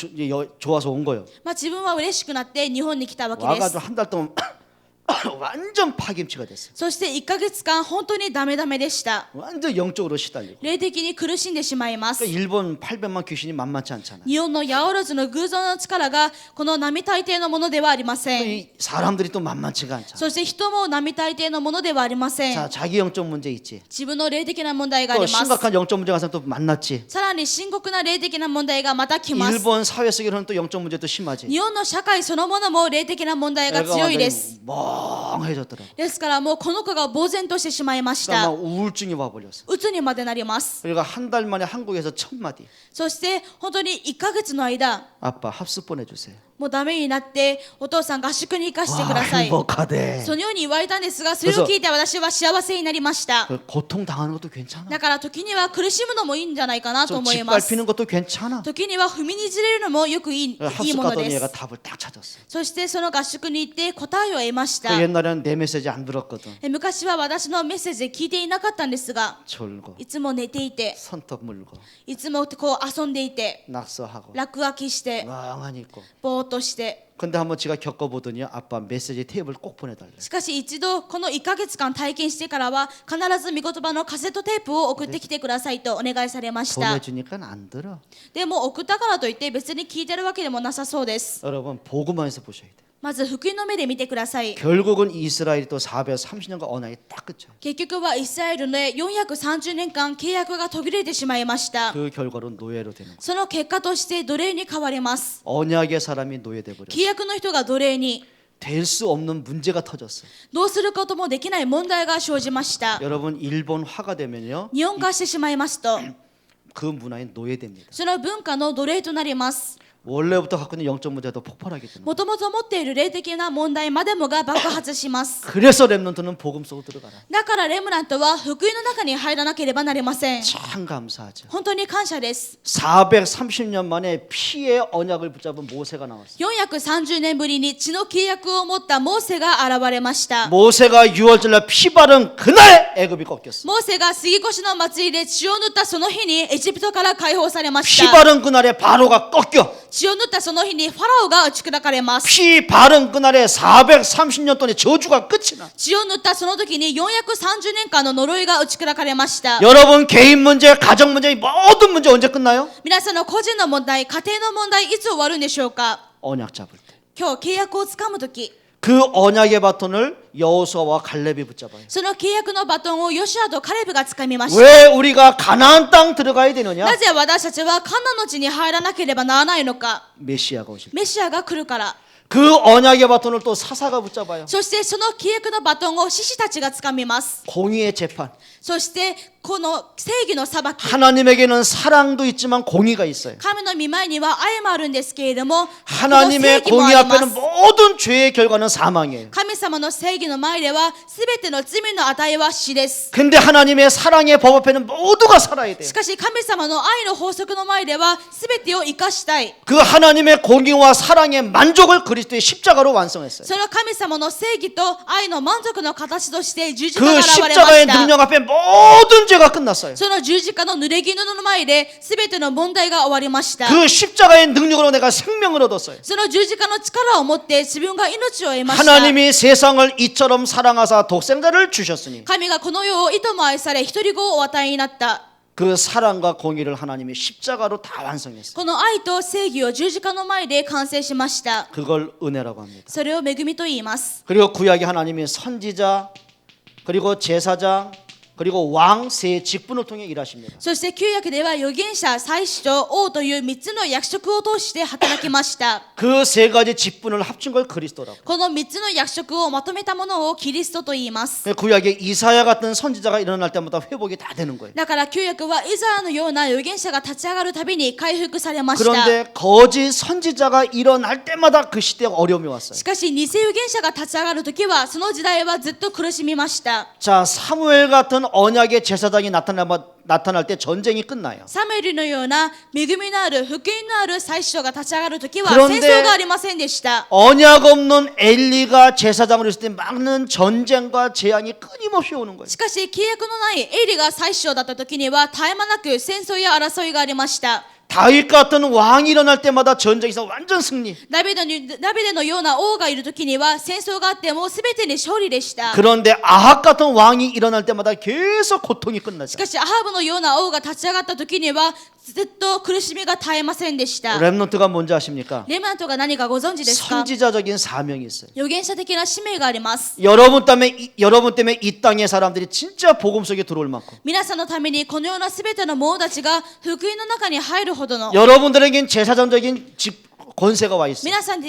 좋아서 온 거예요. 自分は嬉しくなって日本に来たわけで 와가지고 す。 한 달 동안 완전 파김치가 됐어요. そして1ヶ月間本当にダメダメでした。 완전 영적으로 시달리고. 霊的に苦しんでしまいます。 그러니까 일본 800만 귀신이 만만치 않잖아요. 日本の八百万の偶像の力がこの並大抵のものではありません。 이 사람들이 또 만만치가 않잖아요. そして人も並大抵のものではありません。 자, 자기 영적 문제 있지. 自分の霊的な問題があ 또 ります。 심각한 영적 문제 가서 또 만났지. さらに深刻な霊的な問題がまた来ます。 일본 사회 속에서는 또 영적 문제도 심하지. 日本の社会そのものも霊的な問題が 애가 強いで 완전히 す。 멍해졌더라고. ですからもうこの子が呆然としてしまいまし 그러니까 た。 막 우울증이 와버렸어. うつにまでなります。 그러니까 한 달 만에 한국에서 첫 마디. そして本当に1ヶ月の間 아빠 합숙 보내주세요. もうダメになってお父さん合宿に行かせてください。 행복하대. そのように言われたんですが、それを聞いて私は幸せになりました。 그 고통 당하는 것도 괜찮아. だから時には苦しむのもいいんじゃないかなと 좀 思います。 짓밟히는 것도 괜찮아. 時には踏みにじれるのもよくいい 합숙 もの 가더니 で 얘가 す。 답을 딱 찾았어. そしてその合宿に行って答えを得まし 그 た。 옛날에는 내 메시지 안 들었거든. 昔は私のメッセージ聞いていなかったんですが、 졸고 いつも寝ていて、 손톱 물고 いつもこう遊んでいて、 낙서하고 落書きして 멍하니 있고. ぼーっとして。 근데 한번 제가 겪어보더니 아빠 메시지 테이프를 꼭 보내달래. しかし一度この1ヶ月間体験してからは必ず御言葉のカセットテープを送ってきてくださいとお願いされました。 보내주니까 안 들어. でも送ったからといって別に聞いてるわけでもなさそうです。 여러분 보고만해서 보셔야 돼. まず福音の目で見てください。 결국은 이스라엘이 또 430년간 언약이 딱 끝쳐요. 結局はイスラエルで430年間契約が途切れてしまいました。 그 결과로 노예로 되는 거예요. その結果として奴隷に変わります。 언약의 사람이 노예돼 버려. 契約の人が奴隷に。될 수 없는 문제가 터졌어요. どうすることもできない問題が生じました。 여러분 일본화가 되면요 日本化してしまいますと 그 문화에 노예됩니다. その文化の奴隷となります。 원래부터 갖고 있는 영적 문제도 폭발하게 됩니다. もともと持っている霊的な問題までもが爆発します。 그래서 렘넌트는 복음 속으로 들어가라. だからレムナントは福音の中に入らなければなりません。 참 감사하죠. 本当に感謝です。 430년 만에 피의 언약을 붙잡은 모세가 나왔어요. 430年ぶりに血の契約を持ったモーセが現れました。 모세가 6월절날 피 바른 그날 애굽이 꺾였어. モーセが杉越の祭りで血を塗ったその日にエジプトから解放されまし 피 た。 바른 그날에 바로가 꺾여. 血を塗ったその日にファラオが打ち砕かれます。 피 바른 그날에 430년 동안의 저주가 끝이 나. 血を塗ったその時に430年間の呪いが打ち砕かれました。 여러분 개인 문제, 가정 문제, 모든 문제 언제 끝나요? 皆さんの個人の問題、家庭の問題、いつ終わるんでしょうか。 언약 잡을 때. 今日契約をつかむ時、 그 언약의 바톤을 여호수아와 갈렙이 붙잡아요. その契約のバトンをヨシュアとカレブがつかみました。 왜 우리가 가나안 땅 들어가야 되느냐? なぜ私たちはカナンの地に入らなければならないのか。 메시아가 오실 때. メシアが来るから。 그 언약의 바톤을 또 사사가 붙잡아요. そしてその契約のバトンを獅子たちがつかみます。 공의의 재판. そしてこの正義の裁き。 하나님에게는 사랑도 있지만 공의가 있어요. 神の御前には愛もあるんですけれども、 하나님의 この正義もあ 공의 りま 앞에는 す。 모든 죄의 결과는 사망이에요. 神様の正義の前では全ての罪の値は死です。 근데 하나님의 사랑의 법 앞에는 모두가 살아야 돼요. しかし神様の愛の法則の前では全てを生かしたい。 그 하나님의 공의와 사랑의 만족을 그리스도의 십자가로 완성했어요. その神様の正義と愛の満足の形として十字架 그 が現れま 십자가의 した。 능력 앞에 모든 죄가 끝났어요. その十字架の濡れ衣の前で全ての問題が終わりました。 그 십자가의 능력으로 내가 생명을 얻었어요. その十字架の力を持って自分が命を得ました。 하나님이 세상을 이처럼 사랑하사 독생자를 주셨으니 神がこの世をいとも愛され一人子をお与えになった。 그 사랑과 공의를 하나님이 십자가로 다 완성했어요. この愛と正義を十字架の前で完成しました。 그걸 은혜라고 합니다. それを恵みと言います。 그리고 구약의 하나님이 선지자 그리고 제사장 그리고 왕 세 직분을 통해 일하십니다. そして旧約では預言者、祭司長、王という3つの役職を通して働きました。 그 세 가지 직분을 합친 걸 그리스도라고. この3つの役職をまとめたものをキリストと言います。 구약의 이사야 같은 선지자가 일어날 때마다 회복이 다 되는 거예요. だから旧約はイザヤのような預言者が立ち上がるたびに回復されました。 그런데 거짓 선지자가 일어날 때마다 그 시대에 어려움이 왔어요. しかし偽預言者が立ち上がるときはその時代はずっと苦しみました。 자, 사무엘 같은 언약의 제사장이 나타날 때 전쟁이 끝나요. サムエルのような恵みのある福音のある祭司長が立ち上がるときは 그런데 戦争がありませんでした。 언약 없는 엘리가 제사장으로 있을 때 막는 전쟁과 재앙이 끊임없이 오는 거예요. しかし契約のないエリが祭司長だったときには絶え間なく戦争や争いがありました。 다윗 같은 왕이 일어날 때마다 전쟁에서 완전 승리. ダビデのような王がいるときには戦争があっても全てに勝利でした。 그런데 아합 같은 왕이 일어날 때마다 계속 고통이 し 끝나죠. かしアハブのような王が立ち上がったときにはずっと苦しみが絶えませんでした。 렘넌트가 뭔지 아십니까? レムナントが何かご存知ですか？ 선지자적인 사명이 있어요. 預言者的な使命があります。 여러분 때문에 이 땅의 사람들이 진짜 복음 속에 들어올 만큼 皆さんのためにこのようなすべての者たちが福音の中に入るほどの 여러분들에겐 제사장적인 권세가 와 있어요.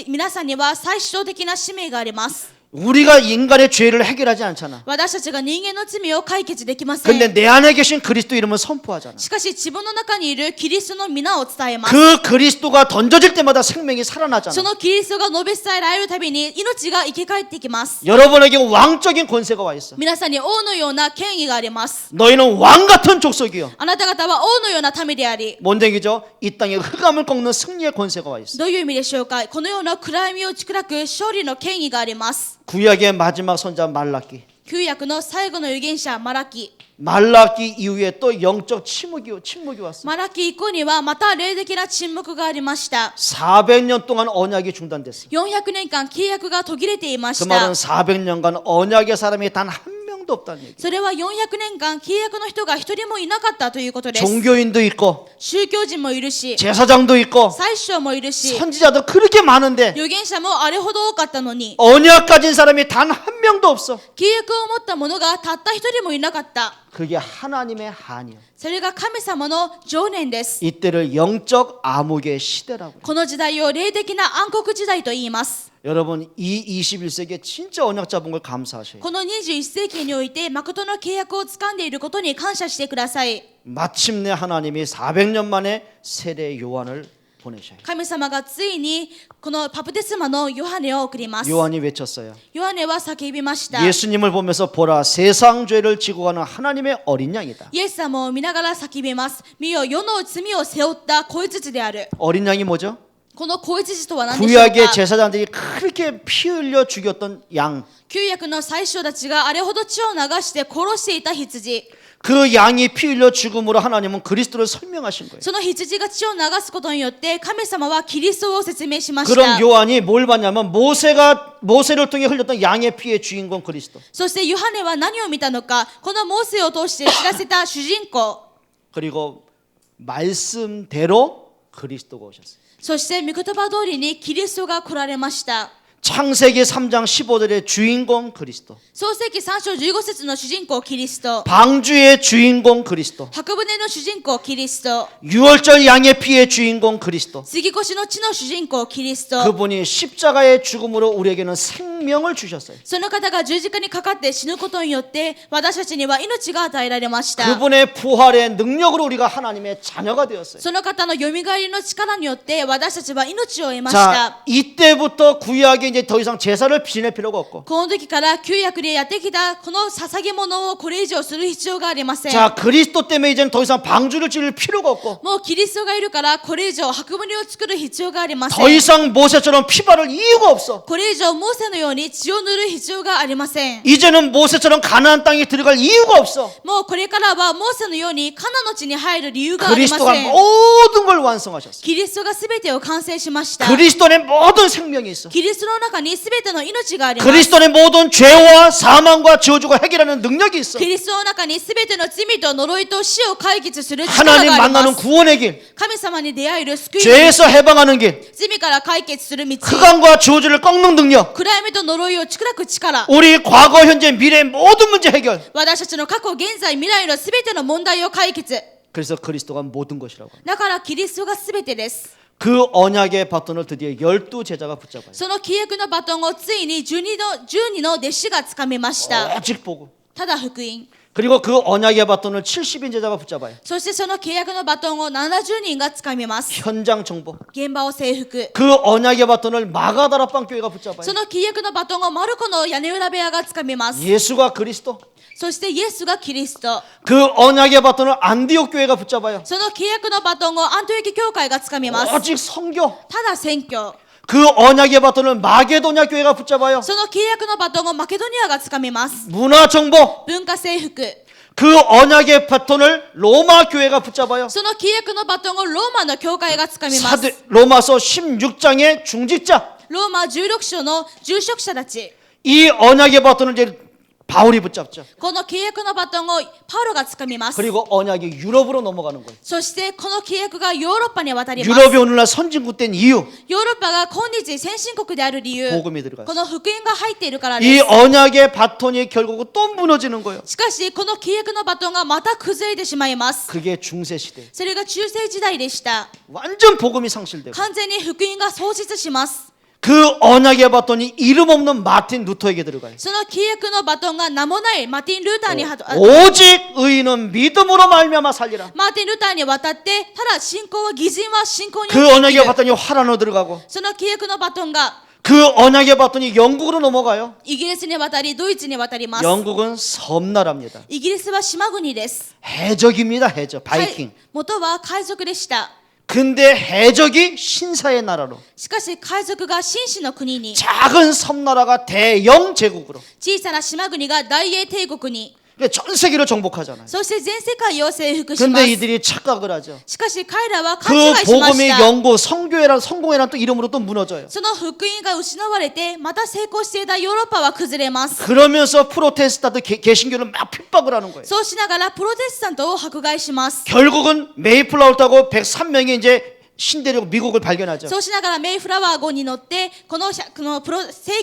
皆さんには最終的な使命があります。 우리가 인간의 죄를 해결하지 않잖아. 私たちが人間の罪を解決できませ 근데 ん。 내 안에 계신 그리스도 이름은 선포하잖아. しかし自分の中にいるキリストの皆を伝えます。 그 그리스도가 던져질 때마다 생명이 살아나잖아. そのキリストが述べ伝えられるたびに命が生き返ってきます。 여러분에게 왕적인 권세가 와 있어. 皆さんに王のような権威があります。 너희는 왕 같은 족속이요. あなた方は王のような民であり、 뭔 얘기죠? 이 땅에 흑암을 꺾는 승리의 권세가 와 있어. どういう意味でしょうか？このような暗闇を打ち砕く勝利の権威があります。 구약의 마지막 선자 말라기. 旧約の最後の預言者マラキ。 말라기 이후에 또 영적 침묵이 왔어. マラキ以降にはまた霊的な沈黙がありました。 400년 동안 언약이 중단됐어. 400年間契約が途切れていま 그 し 말은 た。 400년간 언약의 사람이 단 한 명도 없다는 얘기. それは400年間契約の人が一人もいなかったということです。 종교인도 있고 宗教人もいるし、 제사장도 있고 祭司長もいるし、 선지자도 그렇게 많은데 預言者もあれほど多かったのに、 언약 가진 사람이 단 한 명도 없어. 契約を持った者がたった一人もいなかった。 그게 하나님의 한이요. それが神様の情念です。 이때를 영적 암흑의 시대라고. この時代を霊的な暗黒時代と言います。 여러분 이 21세기에 진짜 언약 잡은 걸 감사하셔요. この21世紀において誠の契約を掴んでいることに感謝してください。 마침내 하나님이 400년 만에 세례 요한을 보내셔요. 神様がついにこのバプテスマのヨハネを送ります。 요한이 외쳤어요. ヨハネは叫びました。 예수님을 보면서 보라 세상 죄를 지고 가는 하나님의 어린 양이다. イエス様を見ながら叫びます。見よ、世の罪を背負った子羊である。 어린 양이 뭐죠? この子羊とは何でしょう 구약의 か。 제사장들이 그렇게 피 흘려 죽였던 양. 旧約の最初たちがあれほど血を流して殺していた羊。 그 양이 피 흘려 죽음으로 하나님은 그리스도를 설명하신 거예요. その羊が血を流すことによって神様はキリストを説明しまし 그럼 た。 요한이 뭘 봤냐면 모세를 통해 흘렸던 양의 피의 주인공 그리스도. そしてヨハネは何を見たのか。このモーセを通して知らせた主人公。 그리고 말씀대로 그리스도가 오셨어요. そして御言葉通りにキリストが来られました。 창세기 3장 15절의 주인공 그리스도. 創世記3章15節の主人公キリスト。 방주의 주인공 그리스도. 箱舟の主人公キリスト。 유월절 양의 피의 주인공 그리스도. 杉越の地の主人公キリスト。 그분이 십자가의 죽음으로 우리에게는 생명을 주셨어요. その方が十字架にかかって死ぬことによって私たちには命が与えられました。 그분의 부활의 능력으로 우리가 하나님의 자녀가 되었어요. その方のよみがえりの力によって私たちは命を得ました。 자, 이때부터 구약에 이제 더 이상 제사를 지낼 필요가 없고. この時から旧約でやってきたこの捧げ物をこれ以上する必要がありません。 자, 그리스도 때문에 이제는 더 이상 방주를 지을 필요가 없고. もうキリストがいるからこれ以上箱舟を作る必要がありませ 더 ん。 이상 모세처럼 피 바를 이유가 없어. これ以上モーセのように血を塗る必要がありません。 이제는 모세처럼 가나안 땅에 들어갈 이유가 없어. もうこれからはモーセのようにカナの地に入る理由がありま 그리스도가 せん。 모든 걸 완성하셨어. キリストがすべてを完成しました。 그리스도 안에 모든 생명이 있어. キリストの中にすべての命があります。 그리스도 안에 모든 죄와 사망과 저주가 해결하는 능력이 있어. キリストの中にすべての罪と呪いと死を解決する力が 하나님 ありま 만나는 す。 구원의 길, 神様に出会える救いの道、 죄에서 해방하는 길, 罪から解決する道、 흑암과 저주를 꺾는 능력, 暗闇と呪いを砕く力、 우리 과거, 현재, 미래의 모든 문제 해결. 私たちの過去、現在、未来のすべての問題を解決。 그래서 그리스도가 모든 것이라고. だからキリストがすべてです。 그 언약의 바톤을 드디어 12 제자가 붙잡아요. その契約のバトンをついに12の弟子がつかみました。 오직 보고. ただ福音。 그리고 그 언약의 바톤을 70인 제자가 붙잡아요. そしてその契約のバトンを70人がつかみます。 현장 정보. 現場を征服。 그 언약의 바톤을 마가다라방 교회가 붙잡아요. その契約のバトンをマルコの屋根裏部屋がつかみます。 예수가 그리스도. そしてイエスがキリスト。 그 언약의 바톤을 안디옥 교회가 붙잡아요. その契約のバトンをアントニオ教会がつかみます。 오직 선교. ただ宣教。 그 언약의 바톤을 마게도냐 교회가 붙잡아요. その契約のバトンをマケドニアがつかみます。 문화 정보. 文化征服。 그 언약의 바톤을 로마 교회가 붙잡아요. その契約のバトンをローマの教会がつかみます。 로마서 16장의 중직자. ローマ16章の住職者たち。 이 언약의 바톤을 이제 바울이 붙잡죠. この契約のバトンをパウロがつかみます。 그리고 언약이 유럽으로 넘어가는 거예요. そしてこの契約がヨーロッパに渡ります。 유럽이 오늘날 선진국 된 이유. ヨーロッパが今日先進国である理由。 복음이 들어갔어요. この福音が入っているからで 이 す。 언약의 바톤이 결국은 또 무너지는 거예요. しかしこの契約のバトンがまた崩れてしまいます。 그게 중세 시대. それが中世時代でした。 완전 복음이 상실되고 完全に福音が喪失します。 그 언약의 바톤이 이름 없는 마틴 루터에게 들어가요. その契約のバトンが名もないマーティン・ルーターに오직 의인은 믿음으로 말미암아 살리라. マーティン・ルーターに渡ってただ信仰は義人は信仰によ 그 って生 언약의 きる。 바톤이 화란으로 들어가고 その契約のバトンが 그 언약의 바톤이 영국으로 넘어가요. イギリスに渡りドイツに渡ります。 영국은 섬나라입니다. イギリスは島国です。 해적입니다. 해적. 바이킹. 元は海賊でした。 근데 해적이 신사의 나라로 しかし海賊が紳士の国に、 작은 섬나라가 대영 제국으로 小さな島国が大英帝国に、 그러니까 전 세계를 정복하잖아요. そして全世界を征服しま 근데 す。 이들이 착각을 하죠. しかし彼らは 그 勘違いしま 복음이 した。 영국 성교회란 성공회란 또 이름으로 또 무너져요. その福音が失われてまた成功していたヨーロッパは崩れます。 그러면서 프로테스탄트 개신교를 막 핍박을 하는 거예요. そうしながらプロテスタントを迫害します。 결국은 메이플라워 타고 103명이 이제 신대륙 미국을 발견하죠. そうしながらメイフラワー号に乗ってこの正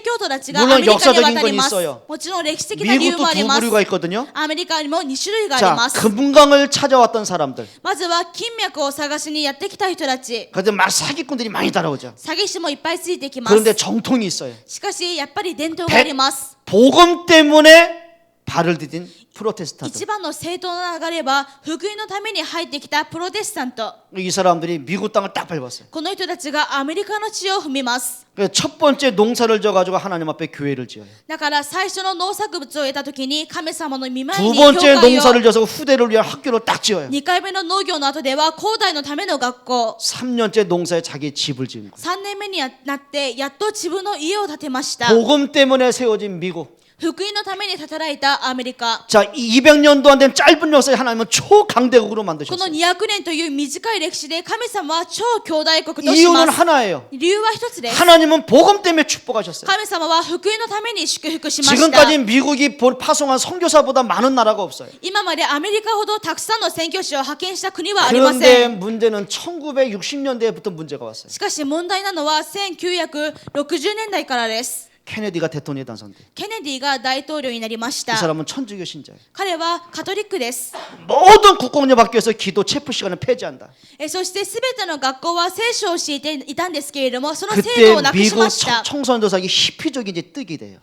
教徒たちがア 물론 メリカに渡 역사적인 りま 건 す 있어요. もちろん歴史的な理由 미국도 もあり 두 ます 부류가 있거든요. アメリカにも2種類があり 자, ます 금강을 찾아왔던 사람들. まずは金脈を探しにやってきた人たち 그런데 막 사기꾼들이 많이 따라오죠. 詐欺師もいっぱいついてきます 그런데 정통이 있어요. しかしやっぱり伝統があります 복음 때문에 발을 디딘 프로테스탄트. 一番の正当な流れは福音のために入ってきたプロテスタント 이 사람들이 미국 땅을 딱 밟았어요. この人たちがアメリカの地を踏みます 그래서 첫 번째 농사를 져가지고 하나님 앞에 교회를 지어요. だから最初の農作物を得た時に神様の御前 두 に教 번째 会を 농사를 져서 후대를 위한 학교를 딱 지어요. 2回目の農業の後では後代のための学校 3년째 농사에 자기 집을 지은 거예요. 3年目になってやっと自分の家を建てました 복음 때문에 세워진 미국. 福音のために建てられたアメリカ 자, 200년도 안 된 짧은 역사에 하나님은 초강대국으로 この 만드셨어요. 200年という短い歴史で神様は超兄弟国とし 이유는 ます 하나예요. 理由は一つです 하나님은 복음 때문에 축복하셨어요. 神様は福音のために祝福しました 지금까지 미국이 파송한 선교사보다 많은 나라가 없어요. 今までアメリカほどたくさんの宣教師を派遣した国はありませ 그런데 ん 문제는 1960년대부터 문제가 왔어요. しかし問題なのは1960年代からです 케네디가 대통령이 당선돼. ケネディが大統領になりまし 이 た 사람은 천주교 신자예요. 彼はカトリックです 모든 국공립 학교에서 기도 체프 시간을 폐지한다. そしてすべての学校は聖書を教えていたんですけれどもその制 그때 度をなくし 미국 ました 청소년도사기 히피족이 이제 뜨게 돼요.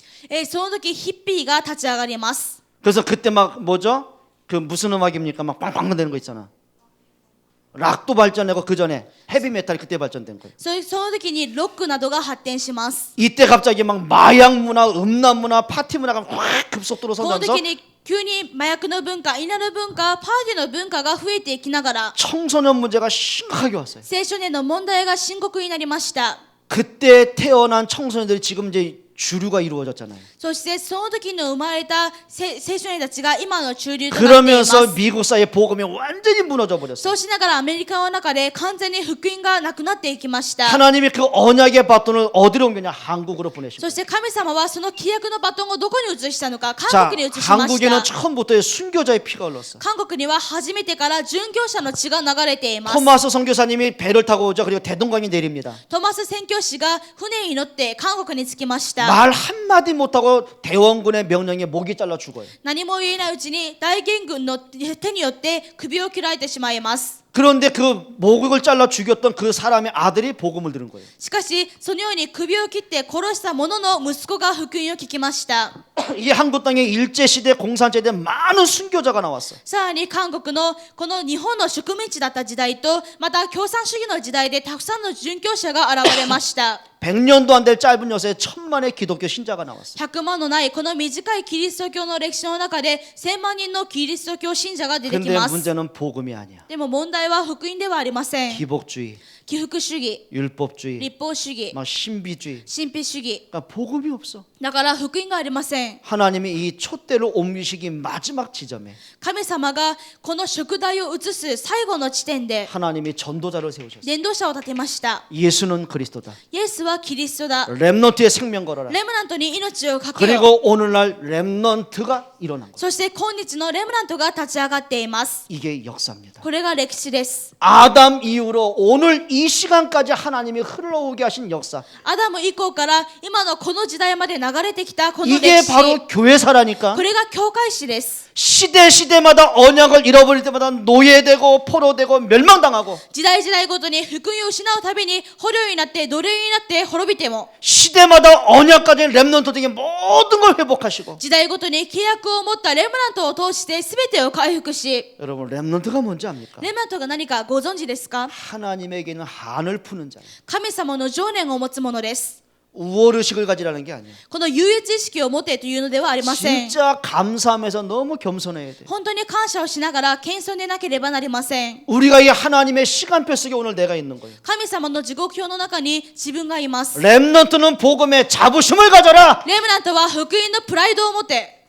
その時ヒッピーが立ち上がります 그래서 그때 막 뭐죠? 그 무슨 음악입니까? 막 빵빵 거리는 거 있잖아. 락도 발전되고 그 전에 헤비메탈이 그때 발전된 거예요. その時にロックなどが発展します 이때 갑자기 막 마약 문화, 음란 문화, 파티 문화가 확 급속도로 この 성장해서 時に急に麻薬の文化、稲の文化、パーティーの文化が増えていきながら 청소년 문제가 심각하게 왔어요. 青少年の問題が深刻になりました 그때 태어난 청소년들이 지금 이제 주류가 이루어졌잖아요. そしてその時の生まれた青少年たちが今の中流となっています 그러면서 미국 사회 복음이 완전히 무너져 버렸어요. そうしながらアメリカの中で完全に福音がなくなっていきました 하나님이 그 언약의 바톤을 어디로 옮겼냐? 한국으로 보내신 そ 거예요. して神様はその規約のバトンをどこに移したのか 자, 韓国に移しまし 한국에는 た 처음부터 순교자의 피가 흘렀어. 韓国には初めてから殉教者の血が流れています 토마스 선교사님이 배를 타고 오죠. 그리고 대동강이 내립니다. トマス宣教師が船に乗って韓国に着きました 말 한마디 못하고 대원군의 명령에 목이 잘라 죽어요. 何も言えないうちに大元軍の手によって首を切られてしまいます 그런데 그 목을 잘라 죽였던 그 사람의 아들이 복음을 들은 거예요. しかしそのように首を切って殺した者の息子が福音を聞きました 이 한국 땅에 일제시대 공산제대 많은 순교자가 나왔어. さらに韓国のこの日本の植民地だった時代とまた共産主義の時代でたくさんの殉教者が現れました 100년도 안 될 짧은 여세에 1000만의 기독교 신자가 나왔어. 100万のないこの短いキリスト教の歴史の中で1000万人のキリスト教信者が出てき 근데 ます 문제는 복음이 아니야. でも問題は福音ではありません 기복주의, 起伏主義 율법주의, 立法主義 막 신비주의. 神秘主義 그러니까 복음이 없어. だから福音がありません 하나님이 이 촛대를 옮기시기 마지막 지점에 神様がこの食材を移す最後の地点で 하나님이 전도자를 세우셨어. 伝道者を立てました 예수는 그리스도다. イエスはキリストだ 렘넌트의 생명 걸어라. レムナントに命をかけよ 그리고 오늘날 렘넌트가 일어난 거예요. そして今日のレムナントが立ち上がっています 이게 역사입니다. これが歴史です 아담 이후로 오늘 이 시간까지 하나님이 흘러오게 하신 역사. アダム以降から今のこの時代まで流れてきたこの歴 이게 史 바로 교회사라니까. これが教会史です 시대마다 언약을 잃어버릴 때마다 노예되고 포로되고 멸망당하고 時代時代ごとに福音を失うたびに捕虜になって奴隷になって滅びても 시대마다 언약 가진 렘넌트들에게 모든 걸 회복하시고 時代ごとに契約を持ったレムナントを通して全てを回復し 여러분 렘넌트가 뭔지 압니까? レムナントが何かご存知ですか 하나님에게는 한을 푸는 자예요. 神様の情念を持つものです 우월의식을 가지라는 게 아니에요. この優越意識を持てというのではありません 진짜 감사하면서 너무 겸손해야 돼. 本当に感謝をしながら謙遜でなければなりません 우리가 이 하나님의 시간표 속에 오늘 내가 있는 거예요. 神様の時刻表の中に自分がいます 렘넌트는 복음의 자부심을 가져라. レムナントは福音のプライドを持て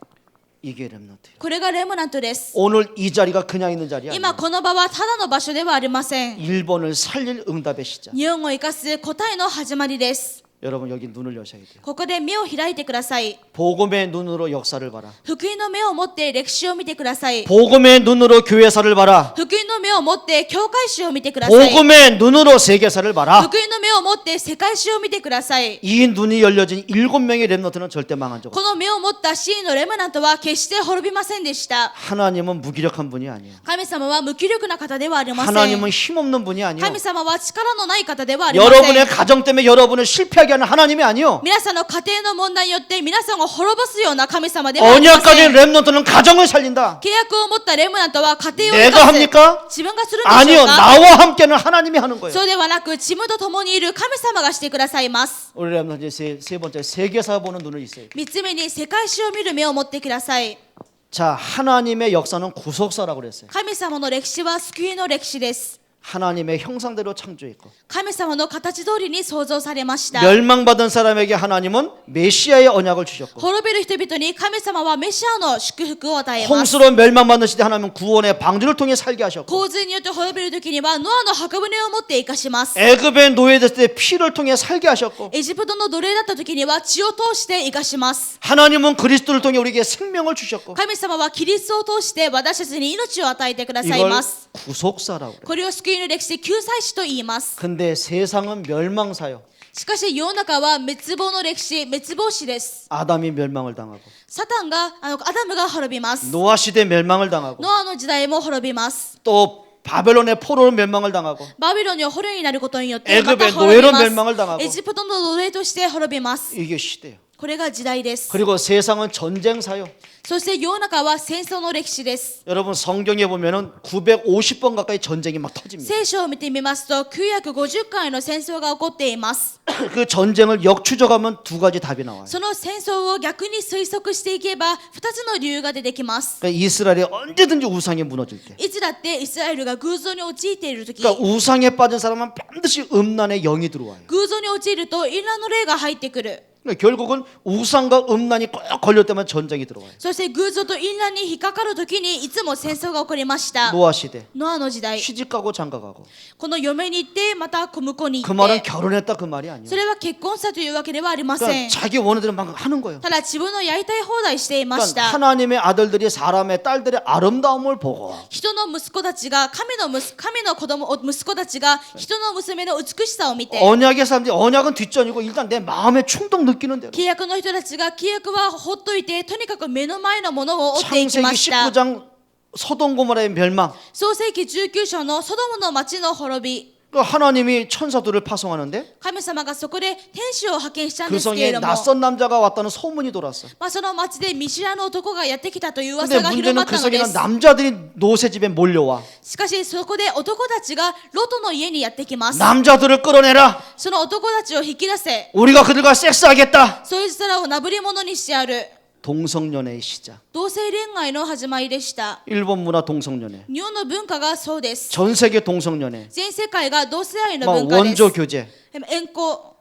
이게 렘넌트예요. これがレムナントです 오늘 이 자리가 그냥 있는 자리 今 아니에요. この場はただの場所ではありません 일본을 살릴 응답의 시작. 日本を生かす答えの始まりです 여러분 여기 눈을 여셔야 돼요. ここで目を開いてください。 복음의 눈으로 역사를 봐라. 福音の目を持って歴史を見てください。 복음의 눈으로 교회사를 봐라. 福音の目を持って教会史を見てください。 복음의 눈으로 세계사를 봐라. 福音の目を持って世界史を見てください。 이 눈이 열려진 7명의 렘넌트는 절대 망한 적 こ 없어요. の目を持った真のレムナントは決して滅びませんでした。 하나님은 무기력한 분이 아니에요. 神様は無気力な方ではありません。 하나님은 힘없는 분이 아니에요. 神様は力のない方ではありません。 여러분의 가정 때문에 여러분을 실패하게 하는 하나님이 아니에요. 皆さんの家庭の問題によって皆さんを滅ぼすような神様ではありま 언약 せ 가진 ん。 렘넌트는 가정을 살린다. 契約を持ったレムナントは家庭を 내가 生かす。 합니까? 自分がするんでしょ 아니요. うか？ 나와 함께는 하나님이 하는 거예요. そうではなく、自分と共にいる神様がしてくださいます。 우리 렘넌트 세 번째 세계사 보는 눈을 있어요. 三つ目に世界史を見る目を持ってください。 자, 하나님의 역사는 구속사라고 그랬어요. 神様の歴史は救いの歴史です。 하나님의 형상대로 창조했고 神様の形通りに創造されました。 멸망받은 사람에게 하나님은 메시아의 언약을 주셨고 滅びる人々に神様はメシアの祝福を与えます。 홍수로 멸망받는 시대 하나님은 구원의 방주를 통해 살게 하셨고 洪水によって滅びる時にはノアの箱舟を持って生かします。 애굽의 노예됐을 때 피를 통해 살게 하셨고 エジプトの奴隷だった時には血を通して生かします。 하나님은 그리스도를 통해 우리에게 생명을 주셨고 神様はキリストを通して私たちに命を与えてください 이걸 ます。 구속사라고 그래요. これを救いの歴史、救済史と言います。 근데 세상은 멸망사요. しかし世の中は滅亡の歴史、滅亡史です。 아담이 멸망을 당하고 サタンが、アダムが滅びます。 노아 시대 멸망을 당하고 ノアの時代も滅びます。 또 바벨론의 포로로 멸망을 당하고 バビロンの捕虜になることによって 애굽의 また滅び 노예로 ます 멸망을 당하고 エジプトの奴隷として滅びます。 이게 시대예요. これが時代です。 그리고 세상은 전쟁사요. そして世の中は戦争の歴史です。 여러분 성경에 보면은 950번 가까이 전쟁이 막 터집니다. 聖書を見てみますと950回の戦争が起こっています。 그 전쟁을 역추적하면 두 가지 답이 나와요. その戦争を逆に推測していけば2つの理由が出てきます。 그러니까 이스라엘이 언제든지 우상에 무너질 때, いつだってイスラエルが偶像に陥っている時、 그러니까 우상에 빠진 사람은 반드시 음란의 영이 들어와요. 偶像に陥ると淫乱の霊が入ってくる。 그러니까 결국은 우상과 음란이 꼭 걸릴 때만 전쟁이 들어와요. そして偶像と淫乱に引っかかる時にいつも戦争が起こりました。 노아 시대 ノアの時代、 시집가고 장가가고 この嫁に行ってまた向こうに 그 行 말은 って、 결혼했다 그 말이 아니에요. それは結婚したというわけではありませ 그러니까 ん。 자기 원하는 대로 막 하는 거예요. ただ自分のやりたい放題していまし 그러니까 た。 하나님의 아들들이 사람의 딸들의 아름다움을 보고 人の息子たちが神の子供息子たちが人の娘の美しさを見て、 언약의 사람들이 언약은 뒷전이고 일단 내 마음의 충동 느끼는 대로 契約の人たちが契約はほっといてとにかく目の前のものを追っていき 창세기 ました。 19장 소돔고모라의 멸망. 創世記19章のソドムの町の滅び、 그 하나님이 천사들을 파송하는데 神様がそこで天使を派遣したん 그 ですけれ 성에 ども、 낯선 남자가 왔다는 소문이 돌았어. その町で見知らぬ男がやってきたという 근데 噂が広ま 문제는 っ 그 たので 성에는 す。 남자들이 노새 집에 몰려와. しかしそこで男たちがロトの家にやってきます。 남자들을 끌어내라. その男たちを引き出せ、 우리가 그들과 섹스하겠다. そいつらをなぶり物にしてやる。 동성연애의 시작. 同性恋愛の始まりでした。 일본 문화 동성연애. 日本の文化がそうです。 전 세계 동성연애. 全世界が同性愛の 막 文化です 원조 。 교제. 遠行、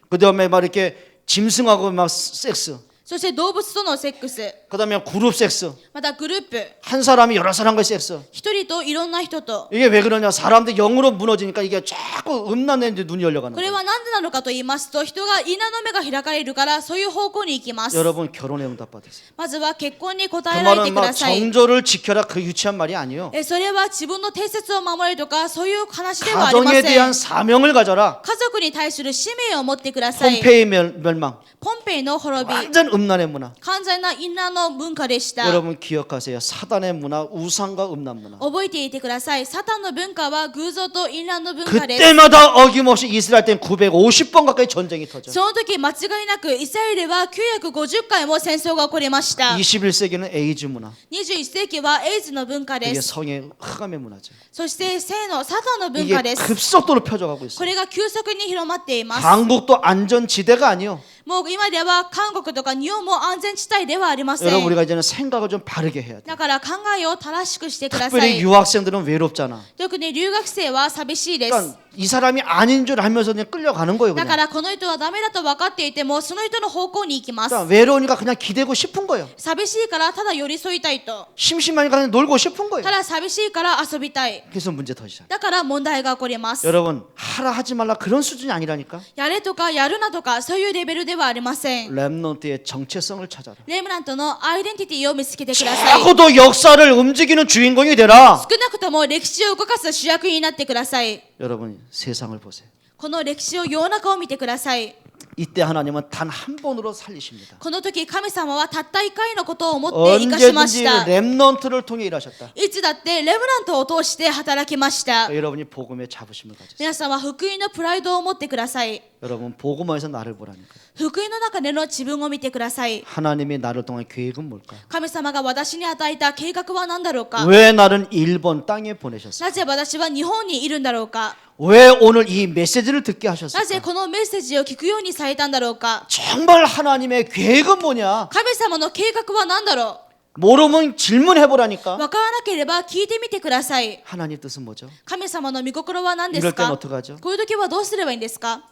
그다음에 막 이렇게 짐승하고 막 섹스. そして動物とのセックス、 그다음에 그룹 섹스. またグループ、 한 사람이 여러 사람과 섹스. 一人といろんな人と。 이게 왜 그러냐? 사람들 영으로 무너지니까 이게 자꾸 음란한 데 눈이 열려가는 これ 거예요. は何でなのかと言いますと、人が稲の目が開かれるからそういう方向に行きます。 여러분 결혼에 응답 받으세요. まずは結婚に 그 答えられて 말은 くだ 막 さい。 정조를 지켜라 그 유치한 말이 아니에요. それは自分の定説を守れとかそういう話ではありま 가정에 せん。 대한 사명을 가져라. 家族に対する使命を持ってください。 폼페이 멸망. ポンペイの滅び、 완전 음란의 문화. 完全な淫乱の文化でした。 여러분 기억하세요. 사단의 문화, 우상과 음란 문화. 覚えていてください。サタンの文化は偶像と淫乱の文化です。 그때마다 어김없이 이스라엘 때는 950번 가까이 전쟁이 터져. その時間違いなくイスラエルでは950回も戦争が起こりました。 21세기는 에이즈 문화. 21世紀はエイズの文化 이게 です。 성의 흑암의 문화죠. そして性のサタンの文 이게 化です。 급속도로 펴져가고 こ 있어요. れが急速に広まっています。 한국도 안전지대가 아니요. もう今では韓国とか日本も安全地帯ではありませ 여러분 ん。 우리가 이제는 생각을 좀 바르게 해야 돼. だから考えを正しくしてくださ 특별히 い。 유학생들은 외롭잖아. 特に留学生は寂しいです。 그러니까 이 사람이 아닌 줄 알면서 그냥 끌려가는 거예요. だ 그냥. からこの人はダメだと分かっていてもその人の方向に行きます 그러니까 외로우니까 그냥 기대고 싶은 거예요. 寂しいからただ寄り添いたいと 심심하니까 그냥 놀고 싶은 거예요. ただ寂しいから遊びたい 그래서 문제 터지잖아요. だから問題が起こります 여러분 하라 하지 말라 그런 수준이 아니라니까. やれとかやるなとかそういうレベルではありません 렘넌트의 정체성을 찾아라. レムナントのアイデンティティを見つけてください 적어도 역사를 움직이는 주인공이 되라. 少なくとも歴史を動かす主役になってください 여러분 세상을 보세요. この歴史を世の中を見てください 이때 하나님은 단 한 번으로 살리십니다. この時神様はたった一回のことを思って生かしまし 언제든지 た 렘넌트를 통해 일하셨다. いつだってレムナントを通して働きました 여러분이 복음의 자부심을 가졌어요. 皆さんは福音のプライドを持ってください 여러분 복음에서 나를 보라니까. 福音の中での自分を見てください 하나님이 나를 통한 계획은 뭘까? 神様が私に与えた計画は何だろうか 왜 나를 일본 땅에 보내셨어요? なぜ私は日本にいるんだろうか 왜 오늘 이 메시지를 듣게 なぜ 하셨을까? このメッセージを聞くようにされたんだろうか 정말 하나님의 계획은 뭐냐? 神様の計画は何だろ 모르면 질문해 う 보라니까. 分からなければ聞いてみてください 하나님 뜻은 뭐죠? 神様の御心は何です 이럴 땐 か 어떡하죠? こういう時はどうすればいいんですか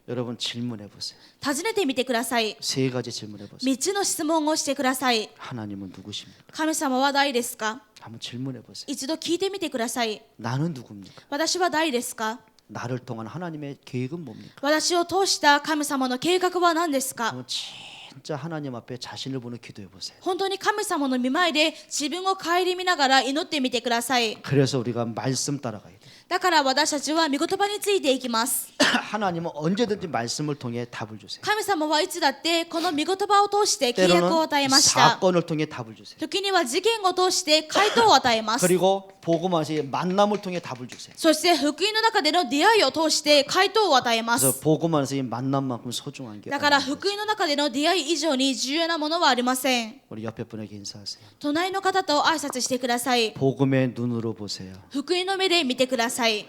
여러분 질문해 보세요. 尋ねてみてください 세 가지 질문해 보세요. 3つの質問をしてください 하나님은 누구십니까? 神様は誰ですか 한번 질문해 보세요. 一度聞いてみてください 나는 누굽니까? 私は誰ですか 나를 통한 하나님의 계획은 뭡니까? 私を通した神様の計画は何ですか 한번 진짜 하나님 앞에 자신을 보는 기도해 보세요. 本当に神様の御前で自分を顧みながら祈ってみてください 그래서 우리가 말씀 따라가야 돼. だから私たちは御言葉についていきます 하나님은 언제든지 말씀을 통해 답을 주세요. 神様はいつだってこの御言葉を通して契約を与え 때로는 ました 사건을 통해 답을 주세요. 時には事件を通して回答を与えます 그리고 복음화시 만남을 통해 답을 주세요. そして福音の中での出会いを通して回答を与えま 그래서 す 복음화에서 이 만남만큼 소중한 게 だから 없는 福音の中での出会い以上に重要なものはありません 우리 옆에 분에게 인사하세요. 隣の方と挨拶してください 복음의 눈으로 보세요. 福音の目で見てください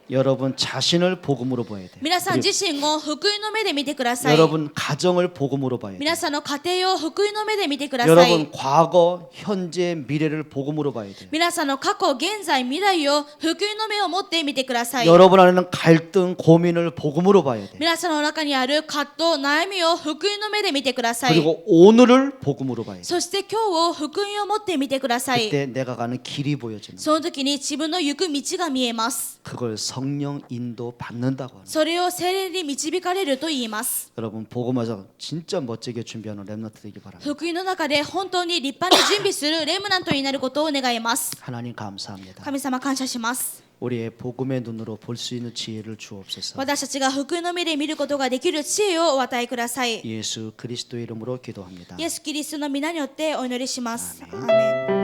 여러분 자신을 복음으로 봐야 돼요. 皆さん自身を福音の目で見てください 여러분 가정을 복음으로 봐야 돼요. 皆さんの家庭を福音の目で見てください 여러분 과거, 현재, 미래를 복음으로 봐야 돼요. 皆さんの過去、現在、未来を福音の目を持って見てください 여러분 안에는 갈등, 고민을 복음으로 봐야 돼요. 皆さんの中にある葛藤、悩みを福音の目で見てください 그리고 오늘을 복음으로 봐야 돼요. そして今日を福音を持って見てください 그때 내가 가는 길이 보여지는 거예요. その時に自分の行く道が見えます 그걸 성령 인도 받는다고 하는 거예요. それを聖霊に導かれると言います 여러분 복음화서 진짜 멋지게 준비하는 렘넌트 되기 바랍니다. 福音の中で本当に立派に準備するレムナントになることを願います 하나님 감사합니다. 神様感謝します 우리의 복음의 눈으로 볼 수 있는 지혜를 주옵소서. 私たちが福音の目で見ることができる知恵をお与えください 예수 그리스도의 이름으로 기도합니다. イエス・キリストの皆によってお祈りします。アーメン